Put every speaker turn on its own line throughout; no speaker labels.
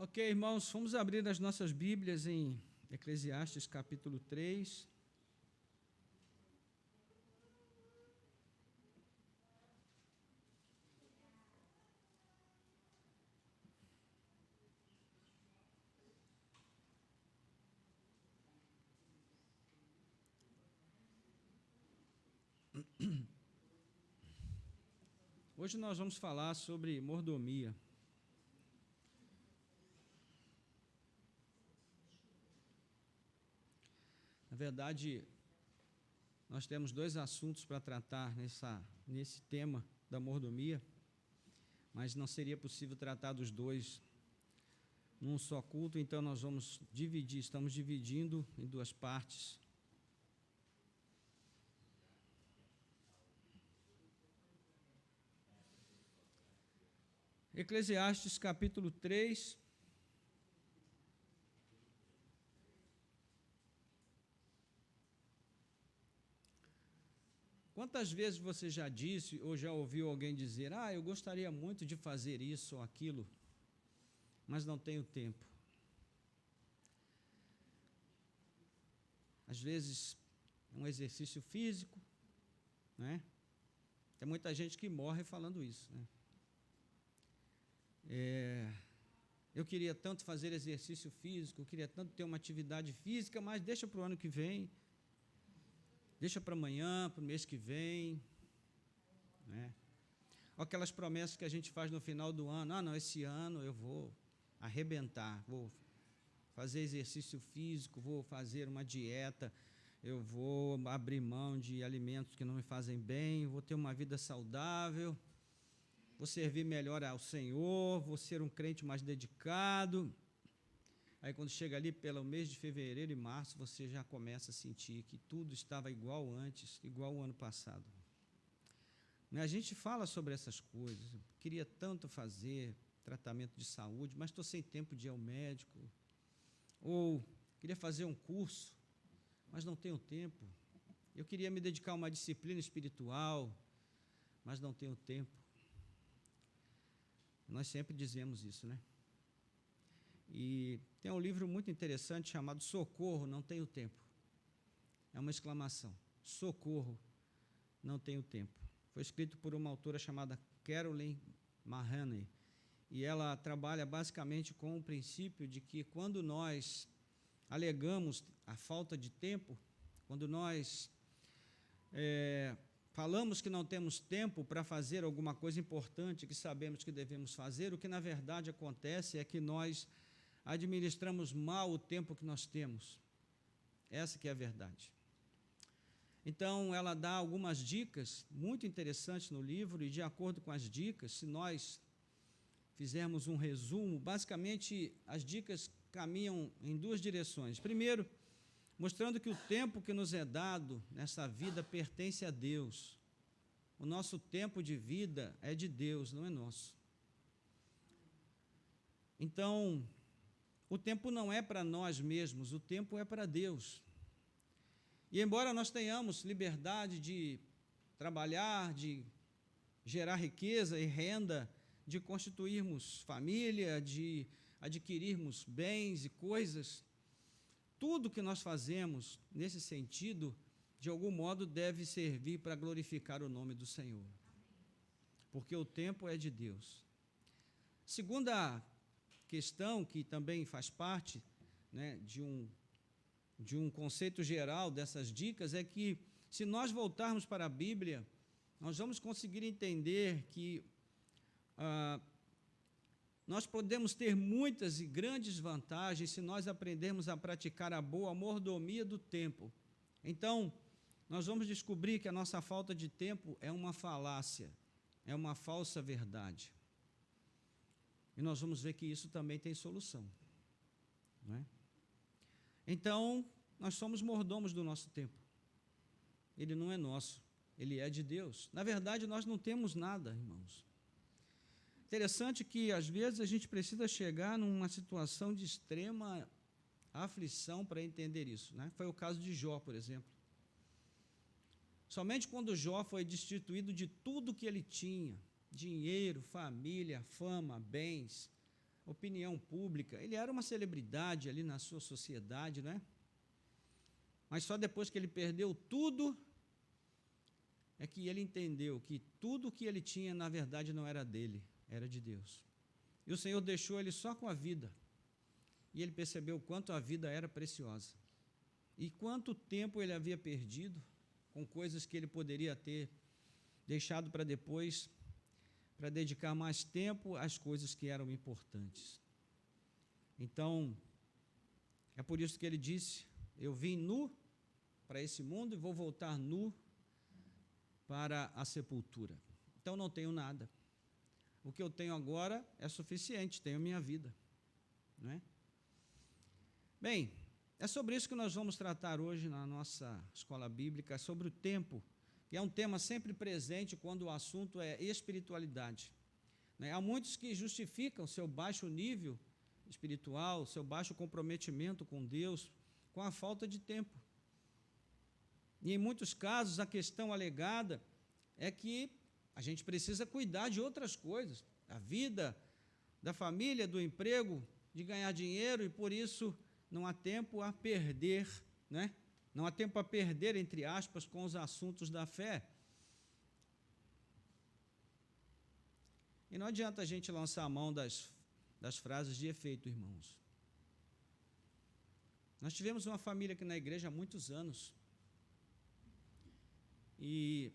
Ok, irmãos, vamos abrir as nossas Bíblias em Eclesiastes capítulo 3. Hoje nós vamos falar sobre mordomia. Na verdade, nós temos dois assuntos para tratar nesse tema da mordomia, mas não seria possível tratar dos dois num só culto, então nós vamos dividir, estamos dividindo em duas partes. Eclesiastes capítulo 3. Quantas vezes você já disse ou já ouviu alguém dizer: eu gostaria muito de fazer isso ou aquilo, mas não tenho tempo? Às vezes é um exercício físico, né? Tem muita gente que morre falando isso, né? Eu queria tanto fazer exercício físico, eu queria tanto ter uma atividade física, mas deixa para o ano que vem, deixa para amanhã, para o mês que vem, né? Aquelas promessas que a gente faz no final do ano: não, esse ano eu vou arrebentar, vou fazer exercício físico, vou fazer uma dieta, eu vou abrir mão de alimentos que não me fazem bem, vou ter uma vida saudável, vou servir melhor ao Senhor, vou ser um crente mais dedicado. Aí quando chega ali pelo mês de fevereiro e março, você já começa a sentir que tudo estava igual antes, igual o ano passado. A gente fala sobre essas coisas: queria tanto fazer tratamento de saúde, mas estou sem tempo de ir ao médico. Ou queria fazer um curso, mas não tenho tempo. Eu queria me dedicar a uma disciplina espiritual, mas não tenho tempo. Nós sempre dizemos isso, né? E tem um livro muito interessante chamado Socorro, Não Tenho Tempo. É uma exclamação: socorro, não tenho tempo. Foi escrito por uma autora chamada Carolyn Mahoney, e ela trabalha basicamente com o princípio de que quando nós alegamos a falta de tempo, quando nós falamos que não temos tempo para fazer alguma coisa importante que sabemos que devemos fazer, o que na verdade acontece é que nós administramos mal o tempo que nós temos. Essa que é a verdade. Então, ela dá algumas dicas muito interessantes no livro, e de acordo com as dicas, se nós fizermos um resumo, basicamente as dicas caminham em duas direções. Primeiro, mostrando que o tempo que nos é dado nessa vida pertence a Deus. O nosso tempo de vida é de Deus, não é nosso. Então, o tempo não é para nós mesmos, o tempo é para Deus. E embora nós tenhamos liberdade de trabalhar, de gerar riqueza e renda, de constituirmos família, de adquirirmos bens e coisas, tudo que nós fazemos nesse sentido, de algum modo, deve servir para glorificar o nome do Senhor. Porque o tempo é de Deus. Segunda questão, que também faz parte, né, de um conceito geral dessas dicas, é que, se nós voltarmos para a Bíblia, nós vamos conseguir entender que nós podemos ter muitas e grandes vantagens se nós aprendermos a praticar a boa mordomia do tempo. Então, nós vamos descobrir que a nossa falta de tempo é uma falácia, é uma falsa verdade. E nós vamos ver que isso também tem solução, não é? Então, nós somos mordomos do nosso tempo. Ele não é nosso, ele é de Deus. Na verdade, nós não temos nada, irmãos. Interessante que, às vezes, a gente precisa chegar numa situação de extrema aflição para entender isso, né? Foi o caso de Jó, por exemplo. Somente quando Jó foi destituído de tudo que ele tinha, dinheiro, família, fama, bens, opinião pública, ele era uma celebridade ali na sua sociedade, né? Mas só depois que ele perdeu tudo, é que ele entendeu que tudo que ele tinha, na verdade, não era dele, era de Deus. E o Senhor deixou ele só com a vida. E ele percebeu o quanto a vida era preciosa. E quanto tempo ele havia perdido com coisas que ele poderia ter deixado para depois, para dedicar mais tempo às coisas que eram importantes. Então, é por isso que ele disse: eu vim nu para esse mundo e vou voltar nu para a sepultura. Então, não tenho nada. O que eu tenho agora é suficiente, tenho minha vida. Não é? Bem, é sobre isso que nós vamos tratar hoje na nossa escola bíblica, sobre o tempo, que é um tema sempre presente quando o assunto é espiritualidade. Há muitos que justificam seu baixo nível espiritual, seu baixo comprometimento com Deus, com a falta de tempo. E em muitos casos a questão alegada é que a gente precisa cuidar de outras coisas, da vida, da família, do emprego, de ganhar dinheiro, e por isso não há tempo a perder, né? Não há tempo a perder, entre aspas, com os assuntos da fé. E não adianta a gente lançar a mão das frases de efeito, irmãos. Nós tivemos uma família aqui na igreja há muitos anos. E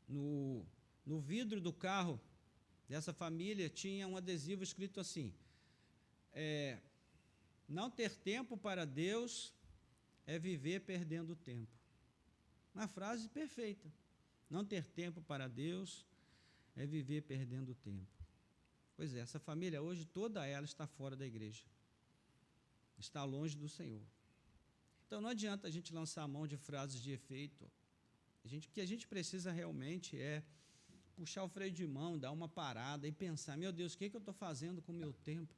no vidro do carro dessa família tinha um adesivo escrito assim: não ter tempo para Deus é viver perdendo tempo. Uma frase perfeita. Não ter tempo para Deus é viver perdendo tempo. Pois é, essa família hoje, toda ela está fora da igreja. Está longe do Senhor. Então não adianta a gente lançar a mão de frases de efeito. O que a gente precisa realmente é puxar o freio de mão, dar uma parada e pensar: meu Deus, o que eu estou fazendo com o meu tempo?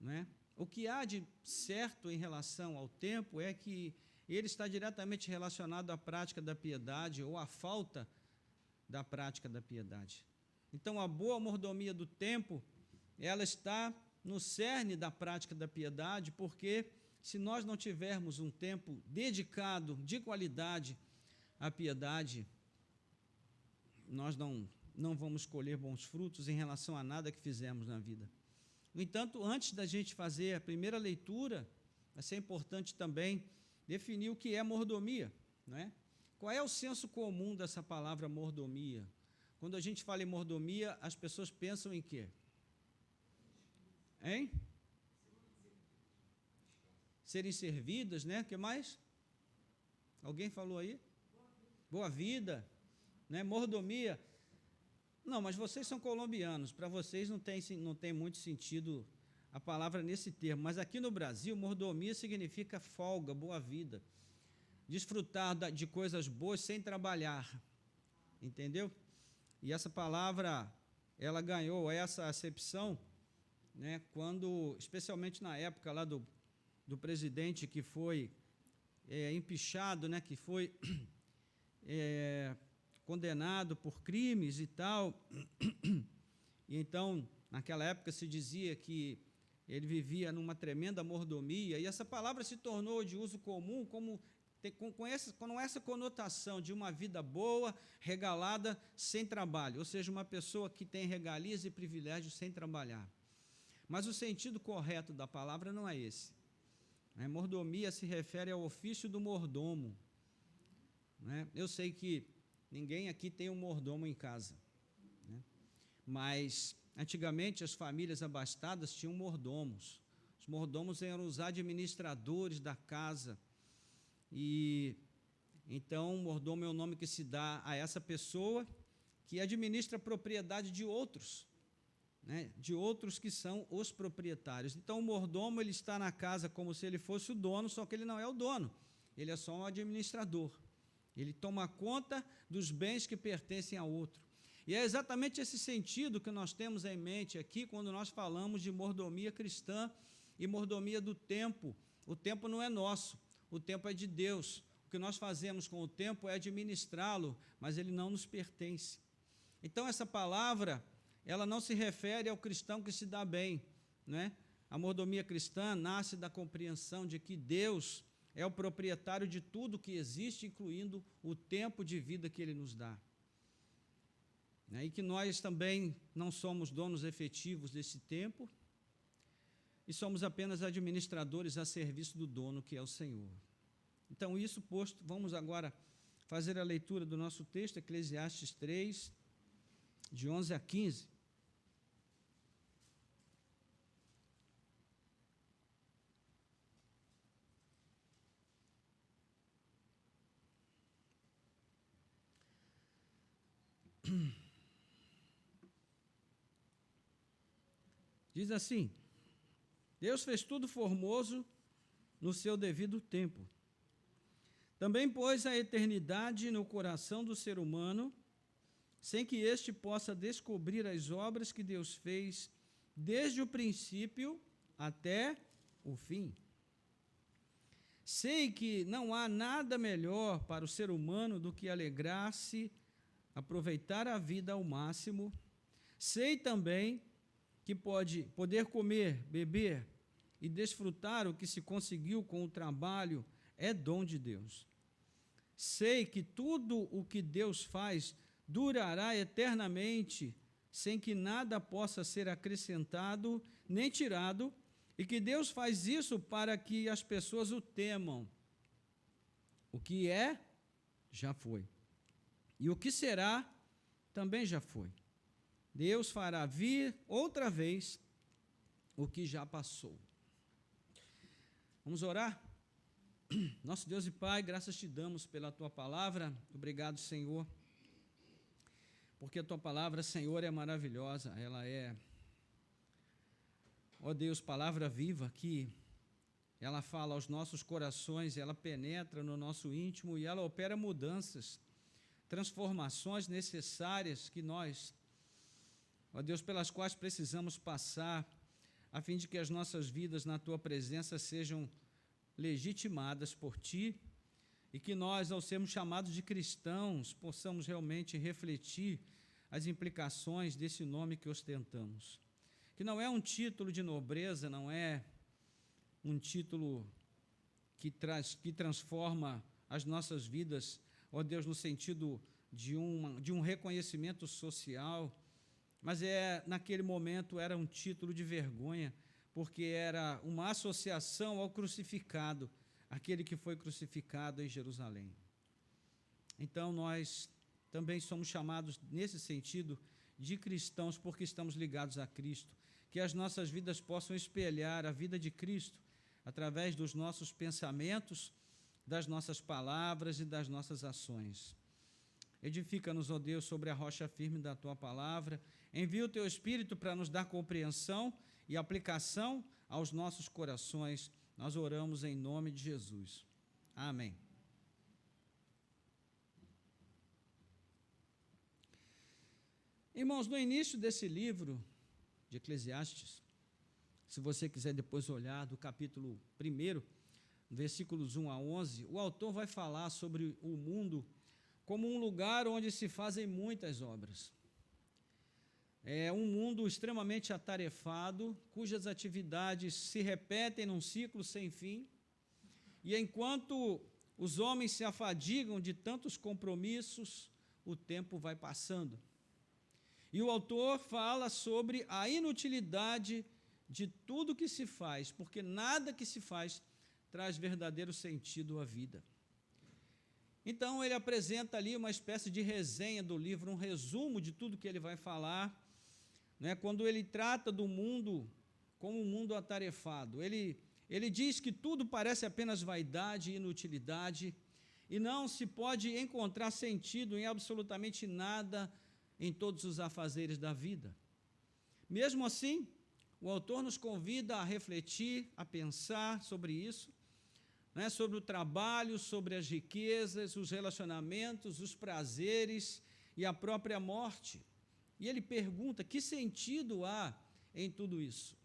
Não é? O que há de certo em relação ao tempo é que ele está diretamente relacionado à prática da piedade ou à falta da prática da piedade. Então, a boa mordomia do tempo, ela está no cerne da prática da piedade, porque se nós não tivermos um tempo dedicado, de qualidade, à piedade, nós não vamos colher bons frutos em relação a nada que fizemos na vida. No entanto, antes da gente fazer a primeira leitura, vai ser importante também definir o que é mordomia, não é? Qual é o senso comum dessa palavra mordomia? Quando a gente fala em mordomia, as pessoas pensam em quê? Hein? Serem servidas, né? O que mais? Alguém falou aí? Boa vida, né? Mordomia. Não, mas vocês são colombianos, para vocês não tem muito sentido a palavra nesse termo, mas aqui no Brasil, mordomia significa folga, boa vida, desfrutar de coisas boas sem trabalhar, entendeu? E essa palavra, ela ganhou essa acepção, né, quando, especialmente na época lá do presidente que foi empichado, né, que foi condenado por crimes e tal. E então, naquela época se dizia que ele vivia numa tremenda mordomia, e essa palavra se tornou de uso comum com essa conotação de uma vida boa, regalada, sem trabalho, ou seja, uma pessoa que tem regalias e privilégios sem trabalhar. Mas o sentido correto da palavra não é esse. Mordomia se refere ao ofício do mordomo. Eu sei que ninguém aqui tem um mordomo em casa, né? Mas antigamente as famílias abastadas tinham mordomos. Os mordomos eram os administradores da casa. E então, mordomo é o nome que se dá a essa pessoa que administra a propriedade de outros, né? De outros que são os proprietários. Então, o mordomo, ele está na casa como se ele fosse o dono, só que ele não é o dono, ele é só um administrador. Ele toma conta dos bens que pertencem a outro. E é exatamente esse sentido que nós temos em mente aqui quando nós falamos de mordomia cristã e mordomia do tempo. O tempo não é nosso, o tempo é de Deus. O que nós fazemos com o tempo é administrá-lo, mas ele não nos pertence. Então, essa palavra, ela não se refere ao cristão que se dá bem, né? A mordomia cristã nasce da compreensão de que Deus é o proprietário de tudo que existe, incluindo o tempo de vida que Ele nos dá. E que nós também não somos donos efetivos desse tempo e somos apenas administradores a serviço do dono, que é o Senhor. Então, isso posto, vamos agora fazer a leitura do nosso texto, Eclesiastes 3, de 11 a 15. Diz assim: Deus fez tudo formoso no seu devido tempo. Também pôs a eternidade no coração do ser humano, sem que este possa descobrir as obras que Deus fez desde o princípio até o fim. Sei que não há nada melhor para o ser humano do que alegrar-se, aproveitar a vida ao máximo. Sei também que poder comer, beber e desfrutar o que se conseguiu com o trabalho é dom de Deus. Sei que tudo o que Deus faz durará eternamente, sem que nada possa ser acrescentado nem tirado, e que Deus faz isso para que as pessoas o temam. O que é, já foi. E o que será, também já foi. Deus fará vir outra vez o que já passou. Vamos orar? Nosso Deus e Pai, graças te damos pela Tua palavra. Obrigado, Senhor, porque a Tua palavra, Senhor, é maravilhosa. Ela é, ó Deus, palavra viva, que ela fala aos nossos corações, ela penetra no nosso íntimo e ela opera mudanças, transformações necessárias que nós, ó Deus, pelas quais precisamos passar, a fim de que as nossas vidas na Tua presença sejam legitimadas por Ti, e que nós, ao sermos chamados de cristãos, possamos realmente refletir as implicações desse nome que ostentamos. Que não é um título de nobreza, não é um título que transforma as nossas vidas, ó Deus, no sentido de um reconhecimento social, mas naquele momento era um título de vergonha, porque era uma associação ao crucificado, aquele que foi crucificado em Jerusalém. Então, nós também somos chamados, nesse sentido, de cristãos, porque estamos ligados a Cristo, que as nossas vidas possam espelhar a vida de Cristo, através dos nossos pensamentos, das nossas palavras e das nossas ações. Edifica-nos, ó Deus, sobre a rocha firme da Tua palavra. Envia o Teu Espírito para nos dar compreensão e aplicação aos nossos corações. Nós oramos em nome de Jesus. Amém. Irmãos, no início desse livro de Eclesiastes, se você quiser depois olhar do capítulo 1, versículos 1 a 11, o autor vai falar sobre o mundo como um lugar onde se fazem muitas obras. É um mundo extremamente atarefado, cujas atividades se repetem num ciclo sem fim, e enquanto os homens se afadigam de tantos compromissos, o tempo vai passando. E o autor fala sobre a inutilidade de tudo que se faz, porque nada que se faz traz verdadeiro sentido à vida. Então, ele apresenta ali uma espécie de resenha do livro, um resumo de tudo que ele vai falar, né? Quando ele trata do mundo como um mundo atarefado. Ele diz que tudo parece apenas vaidade e inutilidade, e não se pode encontrar sentido em absolutamente nada em todos os afazeres da vida. Mesmo assim, o autor nos convida a refletir, a pensar sobre isso, né, sobre o trabalho, sobre as riquezas, os relacionamentos, os prazeres e a própria morte. E ele pergunta: que sentido há em tudo isso?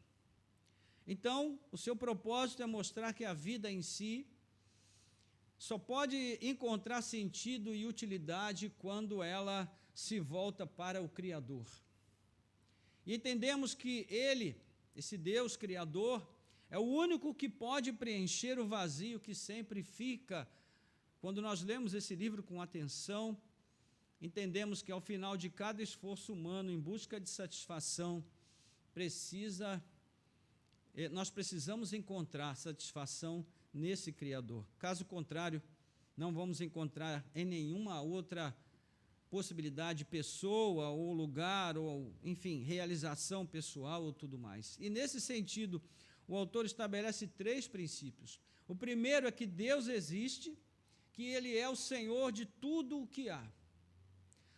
Então, o seu propósito é mostrar que a vida em si só pode encontrar sentido e utilidade quando ela se volta para o Criador. E entendemos que Ele, esse Deus Criador, é o único que pode preencher o vazio que sempre fica. Quando nós lemos esse livro com atenção, entendemos que ao final de cada esforço humano em busca de satisfação, nós precisamos encontrar satisfação nesse Criador. Caso contrário, não vamos encontrar em nenhuma outra possibilidade, pessoa ou lugar, ou, enfim, realização pessoal ou tudo mais. E nesse sentido, o autor estabelece 3 princípios. O primeiro é que Deus existe, que Ele é o Senhor de tudo o que há.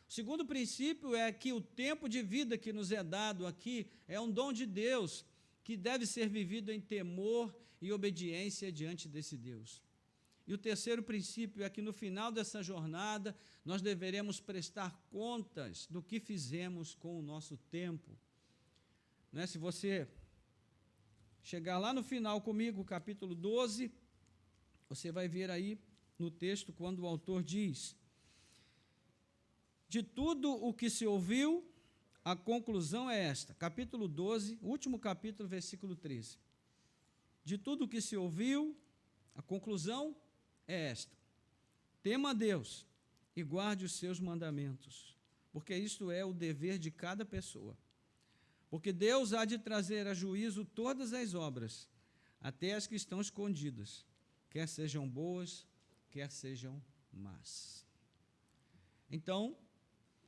O segundo princípio é que o tempo de vida que nos é dado aqui é um dom de Deus, que deve ser vivido em temor e obediência diante desse Deus. E o terceiro princípio é que no final dessa jornada, nós deveremos prestar contas do que fizemos com o nosso tempo. Né? Se você chegar lá no final comigo, capítulo 12, você vai ver aí no texto quando o autor diz: de tudo o que se ouviu, a conclusão é esta. Capítulo 12, último capítulo, versículo 13. De tudo o que se ouviu, a conclusão é esta: tema a Deus e guarde os seus mandamentos, porque isto é o dever de cada pessoa. Porque Deus há de trazer a juízo todas as obras, até as que estão escondidas, quer sejam boas, quer sejam más. Então,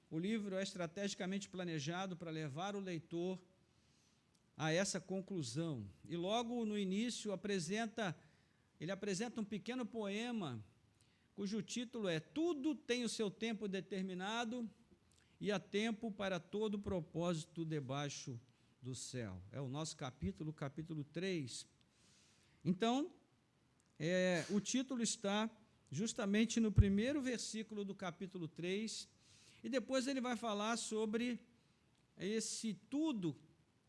o livro é estrategicamente planejado para levar o leitor a essa conclusão. E logo no início ele apresenta um pequeno poema, cujo título é Tudo tem o seu tempo determinado e há tempo para todo propósito debaixo do céu. É o nosso capítulo 3. Então, o título está justamente no primeiro versículo do capítulo 3, e depois ele vai falar sobre esse tudo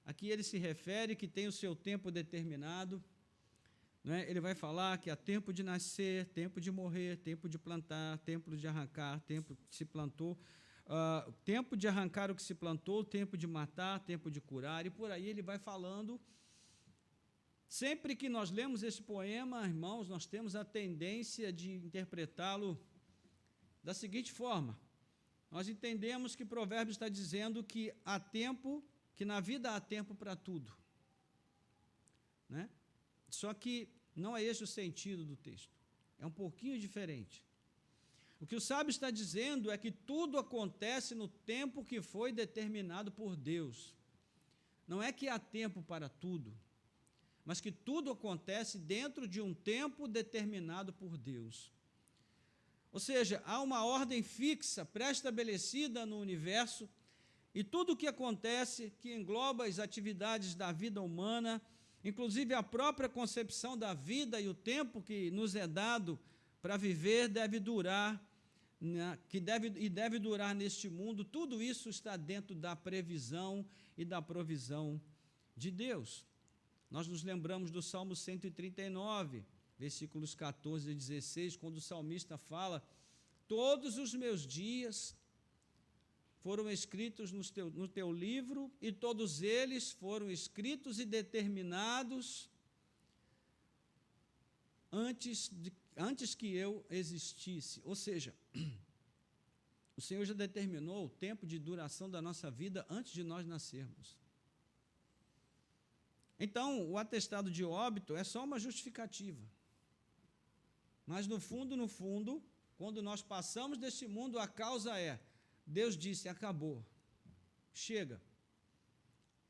a que ele se refere, que tem o seu tempo determinado. Né? Ele vai falar que há tempo de nascer, tempo de morrer, tempo de plantar, tempo de arrancar, tempo que se plantou, tempo de arrancar o que se plantou, tempo de matar, tempo de curar, e por aí ele vai falando. Sempre que nós lemos esse poema, irmãos, nós temos a tendência de interpretá-lo da seguinte forma: nós entendemos que Provérbios está dizendo que há tempo, que na vida há tempo para tudo. Né? Só que não é esse o sentido do texto. É um pouquinho diferente. O que o sábio está dizendo é que tudo acontece no tempo que foi determinado por Deus. Não é que há tempo para tudo, mas que tudo acontece dentro de um tempo determinado por Deus. Ou seja, há uma ordem fixa, pré-estabelecida no universo, e tudo o que acontece, que engloba as atividades da vida humana, inclusive a própria concepção da vida e o tempo que nos é dado para viver, deve durar neste mundo. Tudo isso está dentro da previsão e da provisão de Deus. Nós nos lembramos do Salmo 139, versículos 14 e 16, quando o salmista fala: todos os meus dias foram escritos no teu livro, e todos eles foram escritos e determinados antes que eu existisse. Ou seja, o Senhor já determinou o tempo de duração da nossa vida antes de nós nascermos. Então, o atestado de óbito é só uma justificativa. Mas, no fundo, quando nós passamos deste mundo, a causa é: Deus disse, acabou, chega.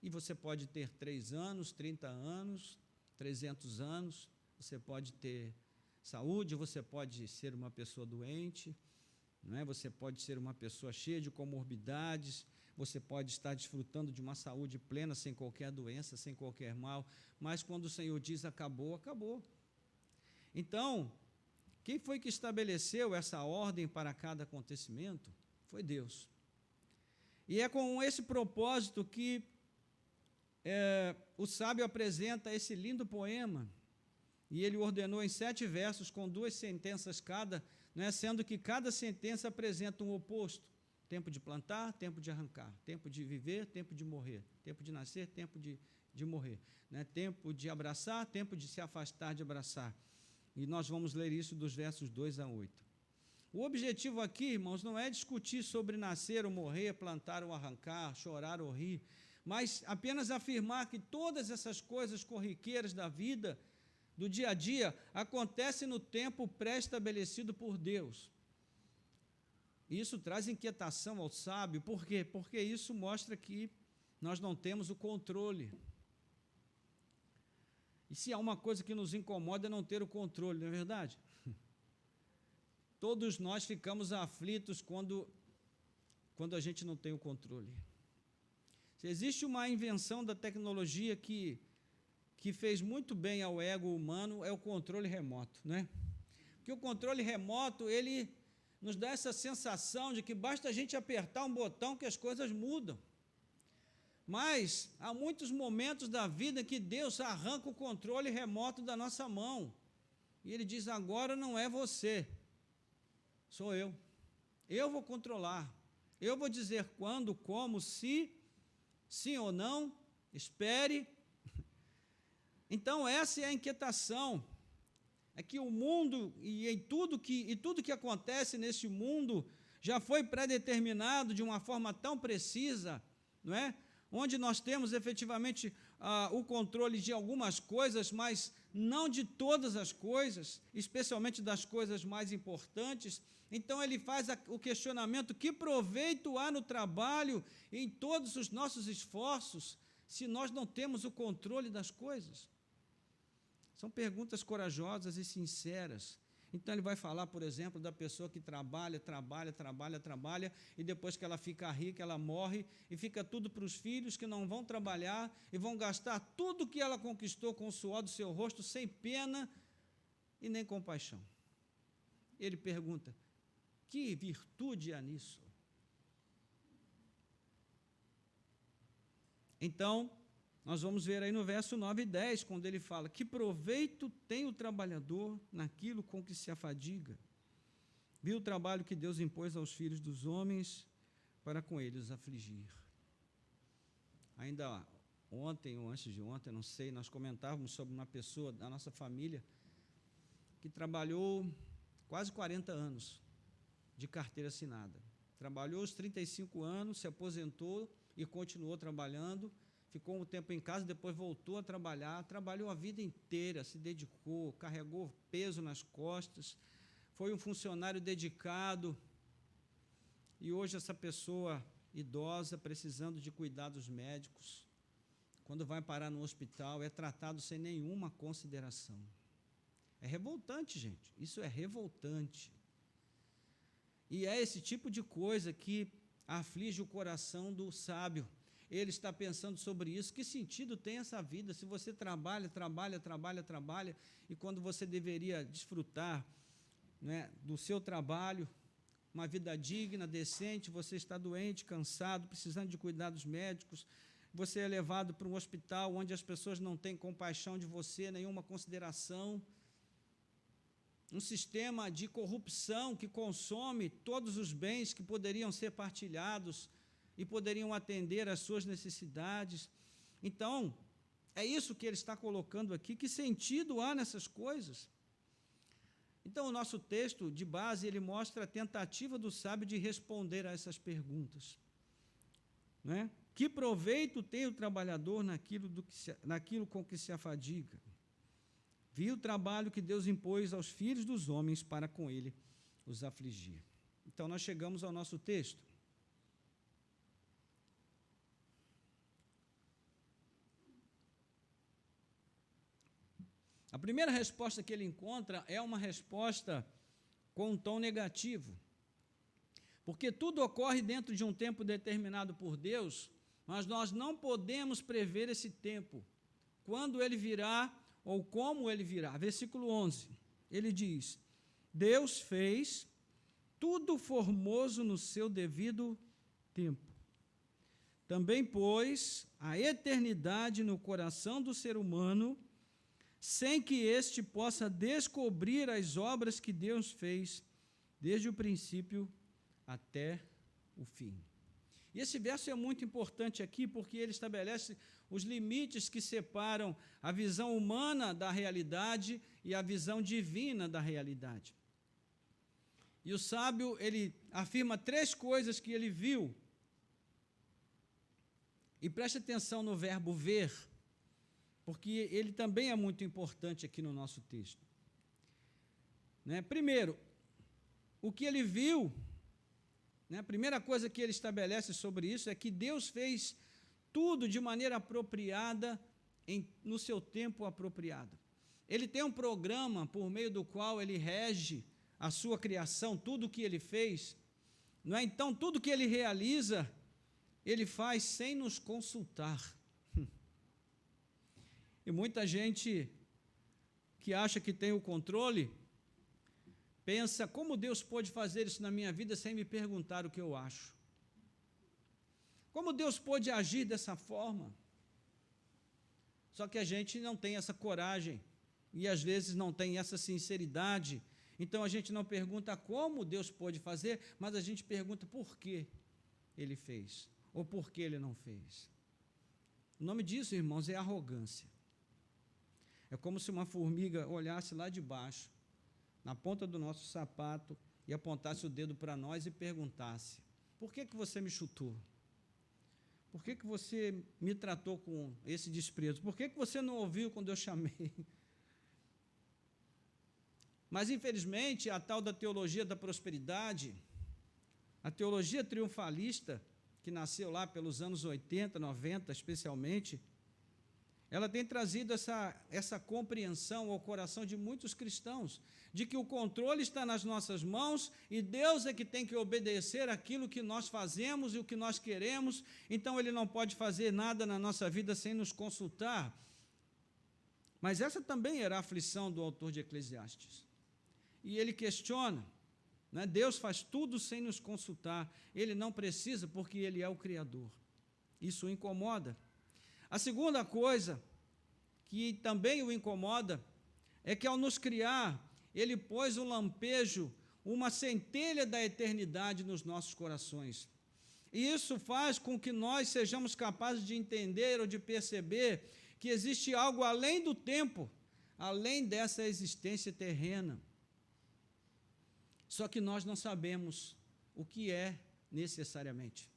E você pode ter 3 anos, 30 anos, 300 anos, você pode ter saúde, você pode ser uma pessoa doente, não é? Você pode ser uma pessoa cheia de comorbidades, você pode estar desfrutando de uma saúde plena, sem qualquer doença, sem qualquer mal, mas quando o Senhor diz acabou, acabou. Então, quem foi que estabeleceu essa ordem para cada acontecimento? Foi Deus. E é com esse propósito que o sábio apresenta esse lindo poema, e ele ordenou em 7 versos, com 2 sentenças cada, né, sendo que cada sentença apresenta um oposto. tempo de plantar, tempo de arrancar, tempo de viver, tempo de morrer, tempo de nascer, tempo de morrer, né? Tempo de abraçar, tempo de se afastar de abraçar. E nós vamos ler isso dos versos 2 a 8. O objetivo aqui, irmãos, não é discutir sobre nascer ou morrer, plantar ou arrancar, chorar ou rir, mas apenas afirmar que todas essas coisas corriqueiras da vida, do dia a dia, acontecem no tempo pré-estabelecido por Deus. Isso traz inquietação ao sábio. Por quê? Porque isso mostra que nós não temos o controle. E se há uma coisa que nos incomoda é não ter o controle, não é verdade? Todos nós ficamos aflitos quando a gente não tem o controle. Se existe uma invenção da tecnologia que fez muito bem ao ego humano, é o controle remoto, né? Porque o controle remoto, ele nos dá essa sensação de que basta a gente apertar um botão que as coisas mudam. Mas há muitos momentos da vida em que Deus arranca o controle remoto da nossa mão. E Ele diz, agora não é você, sou eu. Eu vou controlar. Eu vou dizer quando, como, se, sim ou não, espere. Então, essa é a inquietação. É que o mundo e tudo que acontece nesse mundo já foi pré-determinado de uma forma tão precisa, não é? Onde nós temos efetivamente o controle de algumas coisas, mas não de todas as coisas, especialmente das coisas mais importantes. Então ele faz o questionamento: que proveito há no trabalho e em todos os nossos esforços, se nós não temos o controle das coisas? São perguntas corajosas e sinceras. Então, ele vai falar, por exemplo, da pessoa que trabalha, e depois que ela fica rica, ela morre, e fica tudo para os filhos que não vão trabalhar, e vão gastar tudo que ela conquistou com o suor do seu rosto, sem pena e nem compaixão. Ele pergunta, que virtude há nisso? Então, nós vamos ver aí no verso 9 e 10, quando ele fala, que proveito tem o trabalhador naquilo com que se afadiga? Viu o trabalho que Deus impôs aos filhos dos homens para com eles afligir. Ainda ontem ou antes de ontem, não sei, nós comentávamos sobre uma pessoa da nossa família que trabalhou quase 40 anos de carteira assinada. Trabalhou os 35 anos, se aposentou e continuou trabalhando. Ficou um tempo em casa, depois voltou a trabalhar, trabalhou a vida inteira, se dedicou, carregou peso nas costas, foi um funcionário dedicado, e hoje essa pessoa idosa, precisando de cuidados médicos, quando vai parar no hospital, é tratado sem nenhuma consideração. É revoltante, gente, isso é revoltante. E é esse tipo de coisa que aflige o coração do sábio. Ele está pensando sobre isso. Que sentido tem essa vida se você trabalha, e quando você deveria desfrutar, né, do seu trabalho, uma vida digna, decente, você está doente, cansado, precisando de cuidados médicos, você é levado para um hospital onde as pessoas não têm compaixão de você, nenhuma consideração, um sistema de corrupção que consome todos os bens que poderiam ser partilhados e poderiam atender às suas necessidades. Então, é isso que ele está colocando aqui. Que sentido há nessas coisas? Então, o nosso texto de base, ele mostra a tentativa do sábio de responder a essas perguntas. Não é? Que proveito tem o trabalhador naquilo com que se afadiga? Viu o trabalho que Deus impôs aos filhos dos homens para com ele os afligir. Então, nós chegamos ao nosso texto. A primeira resposta que ele encontra é uma resposta com um tom negativo. Porque tudo ocorre dentro de um tempo determinado por Deus, mas nós não podemos prever esse tempo, quando ele virá ou como ele virá. Versículo 11, ele diz, Deus fez tudo formoso no seu devido tempo. Também pôs a eternidade no coração do ser humano, sem que este possa descobrir as obras que Deus fez, desde o princípio até o fim. E esse verso é muito importante aqui, porque ele estabelece os limites que separam a visão humana da realidade e a visão divina da realidade. E o sábio, ele afirma 3 coisas que ele viu. E preste atenção no verbo ver, porque ele também é muito importante aqui no nosso texto. Primeiro, o que ele viu, a primeira coisa que ele estabelece sobre isso é que Deus fez tudo de maneira apropriada, no seu tempo apropriado. Ele tem um programa por meio do qual ele rege a sua criação, tudo o que ele fez. Então, tudo que ele realiza, ele faz sem nos consultar. E muita gente que acha que tem o controle, pensa, como Deus pode fazer isso na minha vida sem me perguntar o que eu acho? Como Deus pode agir dessa forma? Só que a gente não tem essa coragem, e às vezes não tem essa sinceridade, então a gente não pergunta como Deus pode fazer, mas a gente pergunta por que Ele fez, ou por que Ele não fez. O nome disso, irmãos, é arrogância. É como se uma formiga olhasse lá de baixo, na ponta do nosso sapato, e apontasse o dedo para nós e perguntasse, por que você me chutou? Por que você me tratou com esse desprezo? Por que você não ouviu quando eu chamei? Mas, infelizmente, a tal da teologia da prosperidade, a teologia triunfalista, que nasceu lá pelos anos 80, 90, especialmente, ela tem trazido essa compreensão ao coração de muitos cristãos, de que o controle está nas nossas mãos e Deus é que tem que obedecer aquilo que nós fazemos e o que nós queremos, então Ele não pode fazer nada na nossa vida sem nos consultar. Mas essa também era a aflição do autor de Eclesiastes. E ele questiona, Deus faz tudo sem nos consultar, Ele não precisa porque Ele é o Criador. Isso o incomoda. A segunda coisa que também o incomoda é que, ao nos criar, Ele pôs um lampejo, uma centelha da eternidade nos nossos corações. E isso faz com que nós sejamos capazes de entender ou de perceber que existe algo além do tempo, além dessa existência terrena. Só que nós não sabemos o que é necessariamente.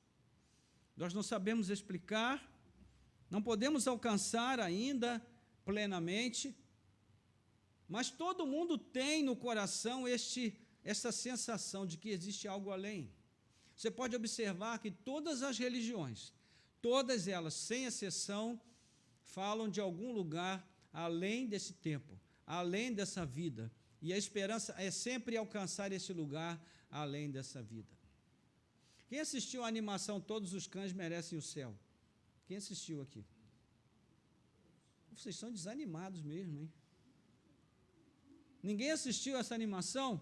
Nós não sabemos explicar, não podemos alcançar ainda plenamente, mas todo mundo tem no coração essa sensação de que existe algo além. Você pode observar que todas as religiões, todas elas, sem exceção, falam de algum lugar além desse tempo, além dessa vida, e a esperança é sempre alcançar esse lugar além dessa vida. Quem assistiu a animação Todos os Cães Merecem o Céu? Quem assistiu aqui? Vocês são desanimados mesmo, hein? Ninguém assistiu essa animação?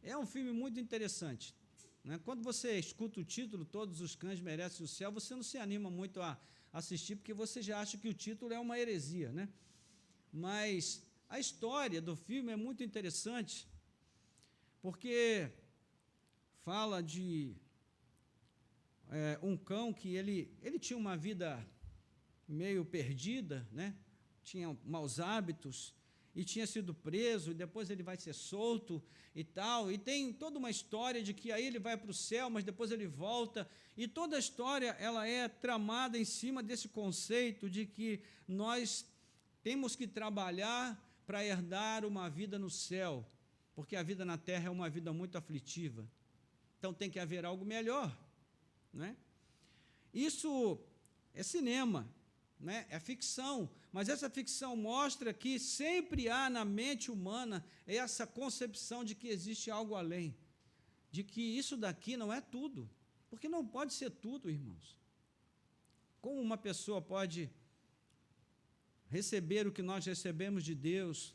É um filme muito interessante. Quando você escuta o título, Todos os Cães Merecem o Céu, você não se anima muito a assistir, porque você já acha que o título é uma heresia, Mas a história do filme é muito interessante, porque fala de um cão que ele tinha uma vida meio perdida, tinha maus hábitos, e tinha sido preso, e depois ele vai ser solto e tal, e tem toda uma história de que aí ele vai para o céu, mas depois ele volta, e toda a história ela é tramada em cima desse conceito de que nós temos que trabalhar para herdar uma vida no céu, porque a vida na terra é uma vida muito aflitiva, então tem que haver algo melhor, Isso é cinema, é ficção, mas essa ficção mostra que sempre há na mente humana essa concepção de que existe algo além, de que isso daqui não é tudo, porque não pode ser tudo, irmãos. Como uma pessoa pode receber o que nós recebemos de Deus,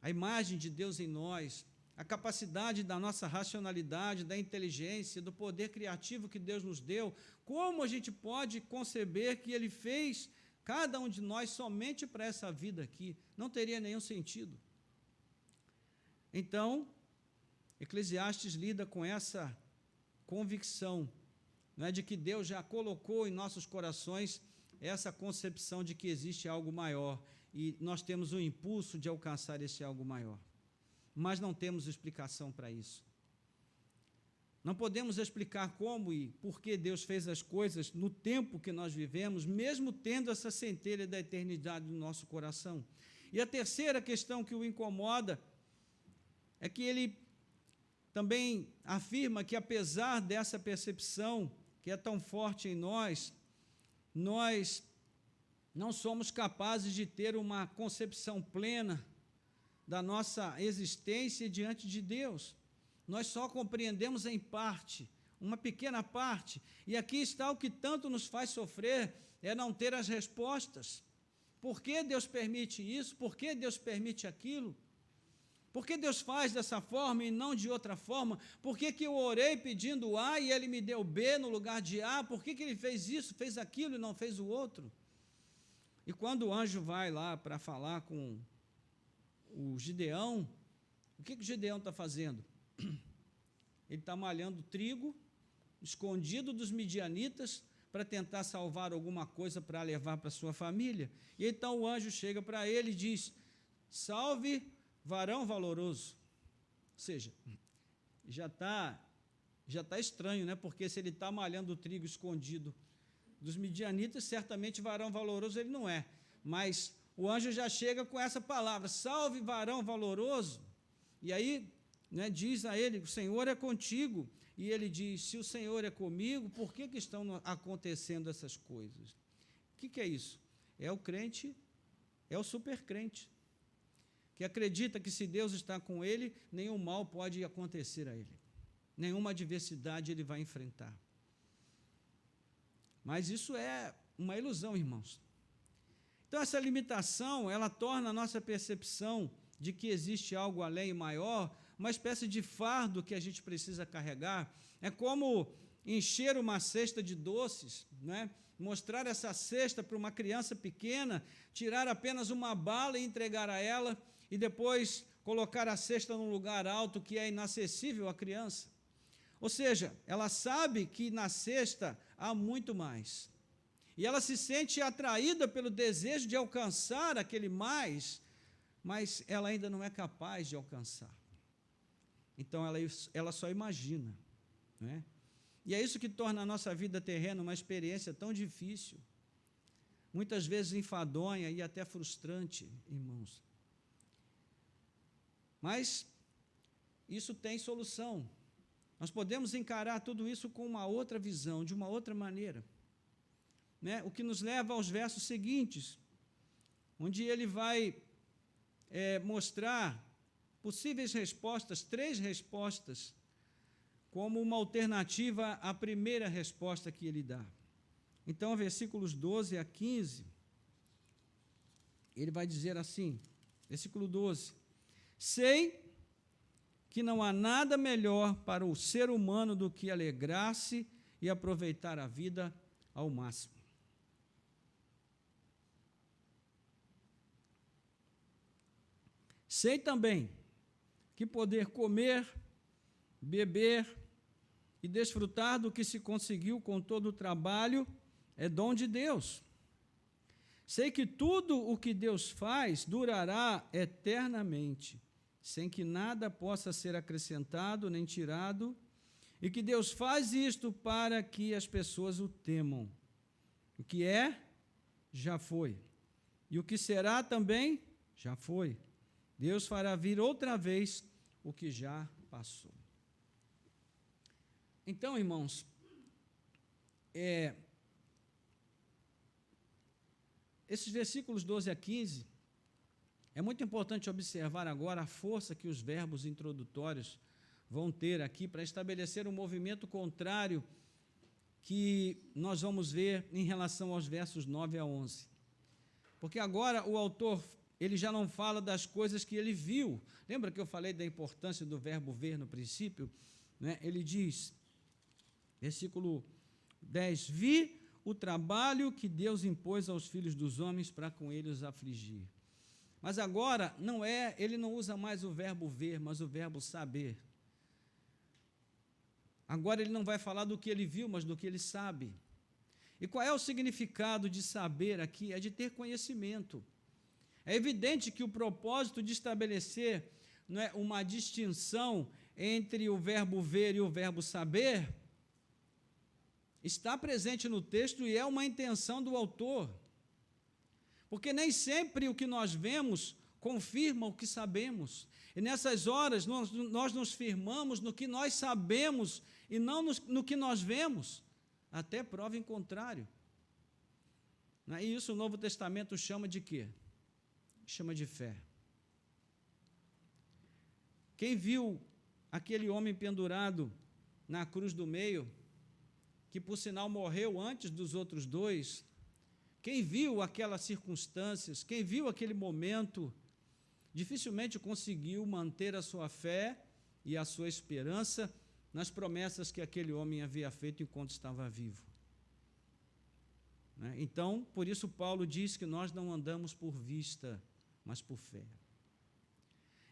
a imagem de Deus em nós, a capacidade da nossa racionalidade, da inteligência, do poder criativo que Deus nos deu, como a gente pode conceber que Ele fez cada um de nós somente para essa vida aqui? Não teria nenhum sentido. Então, Eclesiastes lida com essa convicção não é, de que Deus já colocou em nossos corações essa concepção de que existe algo maior, e nós temos o impulso de alcançar esse algo maior, mas não temos explicação para isso. Não podemos explicar como e por que Deus fez as coisas no tempo que nós vivemos, mesmo tendo essa centelha da eternidade no nosso coração. E a terceira questão que o incomoda é que ele também afirma que, apesar dessa percepção que é tão forte em nós não somos capazes de ter uma concepção plena da nossa existência diante de Deus. Nós só compreendemos em parte, uma pequena parte, e aqui está o que tanto nos faz sofrer, é não ter as respostas. Por que Deus permite isso? Por que Deus permite aquilo? Por que Deus faz dessa forma e não de outra forma? Por que eu orei pedindo A e Ele me deu B no lugar de A? Por que Ele fez isso, fez aquilo e não fez o outro? E quando o anjo vai lá para falar com o Gideão, o que o Gideão está fazendo? Ele está malhando trigo, escondido dos midianitas, para tentar salvar alguma coisa para levar para sua família. E então o anjo chega para ele e diz: salve, varão valoroso. Ou seja, já está estranho, né? Porque se ele está malhando o trigo escondido dos midianitas, certamente varão valoroso ele não é. Mas o anjo já chega com essa palavra: salve, varão valoroso. E aí, né, diz a ele: o Senhor é contigo. E ele diz: se o Senhor é comigo, por que estão acontecendo essas coisas? O que é isso? É o crente, é o supercrente, que acredita que se Deus está com ele, nenhum mal pode acontecer a ele, nenhuma adversidade ele vai enfrentar. Mas isso é uma ilusão, irmãos. Então, essa limitação, ela torna a nossa percepção de que existe algo além e maior uma espécie de fardo que a gente precisa carregar. É como encher uma cesta de doces, né? Mostrar essa cesta para uma criança pequena, tirar apenas uma bala e entregar a ela, e depois colocar a cesta num lugar alto que é inacessível à criança. Ou seja, ela sabe que na cesta há muito mais. E ela se sente atraída pelo desejo de alcançar aquele mais, mas ela ainda não é capaz de alcançar. Então, ela só imagina, né? E é isso que torna a nossa vida terrena uma experiência tão difícil, muitas vezes enfadonha e até frustrante, irmãos. Mas isso tem solução. Nós podemos encarar tudo isso com uma outra visão, de uma outra maneira, né? O que nos leva aos versos seguintes, onde ele vai mostrar possíveis respostas, 3 respostas, como uma alternativa à primeira resposta que ele dá. Então, versículos 12 a 15, ele vai dizer assim, versículo 12: sei que não há nada melhor para o ser humano do que alegrar-se e aproveitar a vida ao máximo. Sei também que poder comer, beber e desfrutar do que se conseguiu com todo o trabalho é dom de Deus. Sei que tudo o que Deus faz durará eternamente, sem que nada possa ser acrescentado nem tirado, e que Deus faz isto para que as pessoas o temam. O que é, já foi. E o que será também, já foi. Deus fará vir outra vez o que já passou. Então, irmãos, esses versículos 12 a 15, é muito importante observar agora a força que os verbos introdutórios vão ter aqui para estabelecer um movimento contrário que nós vamos ver em relação aos versos 9 a 11. Porque agora o autor, ele já não fala das coisas que ele viu. Lembra que eu falei da importância do verbo ver no princípio? Né? Ele diz, versículo 10, vi o trabalho que Deus impôs aos filhos dos homens para com eles os afligir. Mas agora ele não usa mais o verbo ver, mas o verbo saber. Agora ele não vai falar do que ele viu, mas do que ele sabe. E qual é o significado de saber aqui? É de ter conhecimento. É evidente que o propósito de estabelecer, não é, uma distinção entre o verbo ver e o verbo saber está presente no texto e é uma intenção do autor. Porque nem sempre o que nós vemos confirma o que sabemos. E nessas horas nós nos firmamos no que nós sabemos e não no que nós vemos, até prova em contrário. E isso o Novo Testamento chama de quê? Chama de fé. Quem viu aquele homem pendurado na cruz do meio, que por sinal morreu antes dos outros dois, quem viu aquelas circunstâncias, quem viu aquele momento, dificilmente conseguiu manter a sua fé e a sua esperança nas promessas que aquele homem havia feito enquanto estava vivo. Então, por isso Paulo diz que nós não andamos por vista, mas por fé.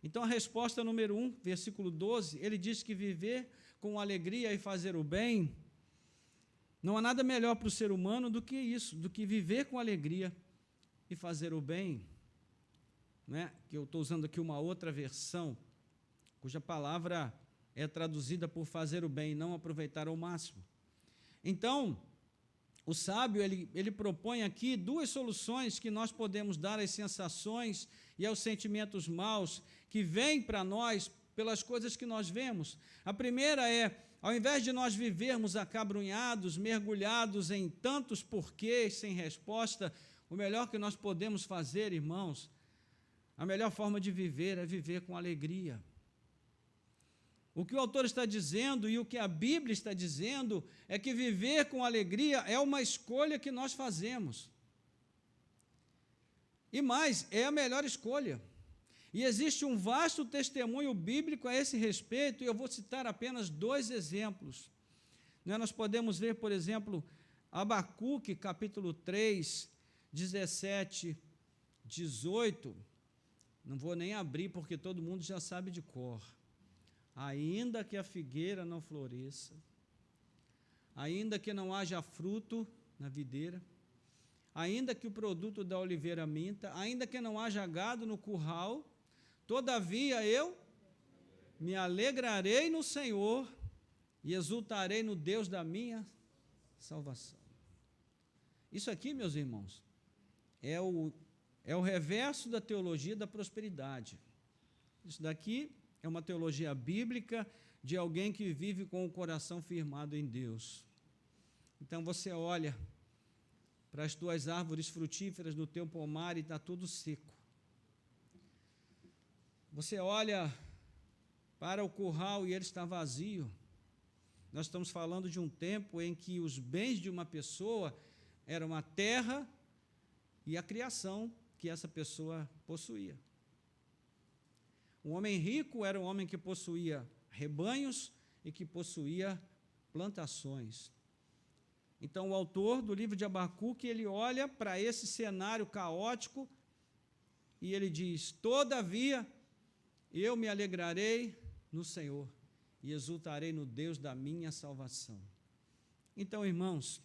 Então, a resposta número 1, versículo 12, ele diz que viver com alegria e fazer o bem, não há nada melhor para o ser humano do que isso, do que viver com alegria e fazer o bem. Que eu estou usando aqui uma outra versão, cuja palavra é traduzida por fazer o bem e não aproveitar ao máximo. Então, o sábio, ele propõe aqui duas soluções que nós podemos dar às sensações e aos sentimentos maus que vêm para nós pelas coisas que nós vemos. A primeira é, ao invés de nós vivermos acabrunhados, mergulhados em tantos porquês sem resposta, o melhor que nós podemos fazer, irmãos, a melhor forma de viver é viver com alegria. O que o autor está dizendo e o que a Bíblia está dizendo é que viver com alegria é uma escolha que nós fazemos. E mais, é a melhor escolha. E existe um vasto testemunho bíblico a esse respeito, e eu vou citar apenas 2 exemplos. Nós podemos ver, por exemplo, Abacuque, capítulo 3, 17, 18. Não vou nem abrir, porque todo mundo já sabe de cor. Ainda que a figueira não floresça, ainda que não haja fruto na videira, ainda que o produto da oliveira minta, ainda que não haja gado no curral, todavia eu me alegrarei no Senhor e exultarei no Deus da minha salvação. Isso aqui, meus irmãos, é o reverso da teologia da prosperidade. Isso daqui é uma teologia bíblica de alguém que vive com o coração firmado em Deus. Então você olha para as tuas árvores frutíferas no teu pomar e está tudo seco. Você olha para o curral e ele está vazio. Nós estamos falando de um tempo em que os bens de uma pessoa eram a terra e a criação que essa pessoa possuía. Um homem rico era um homem que possuía rebanhos e que possuía plantações. Então, o autor do livro de Abacuque, ele olha para esse cenário caótico e ele diz: todavia, eu me alegrarei no Senhor e exultarei no Deus da minha salvação. Então, irmãos,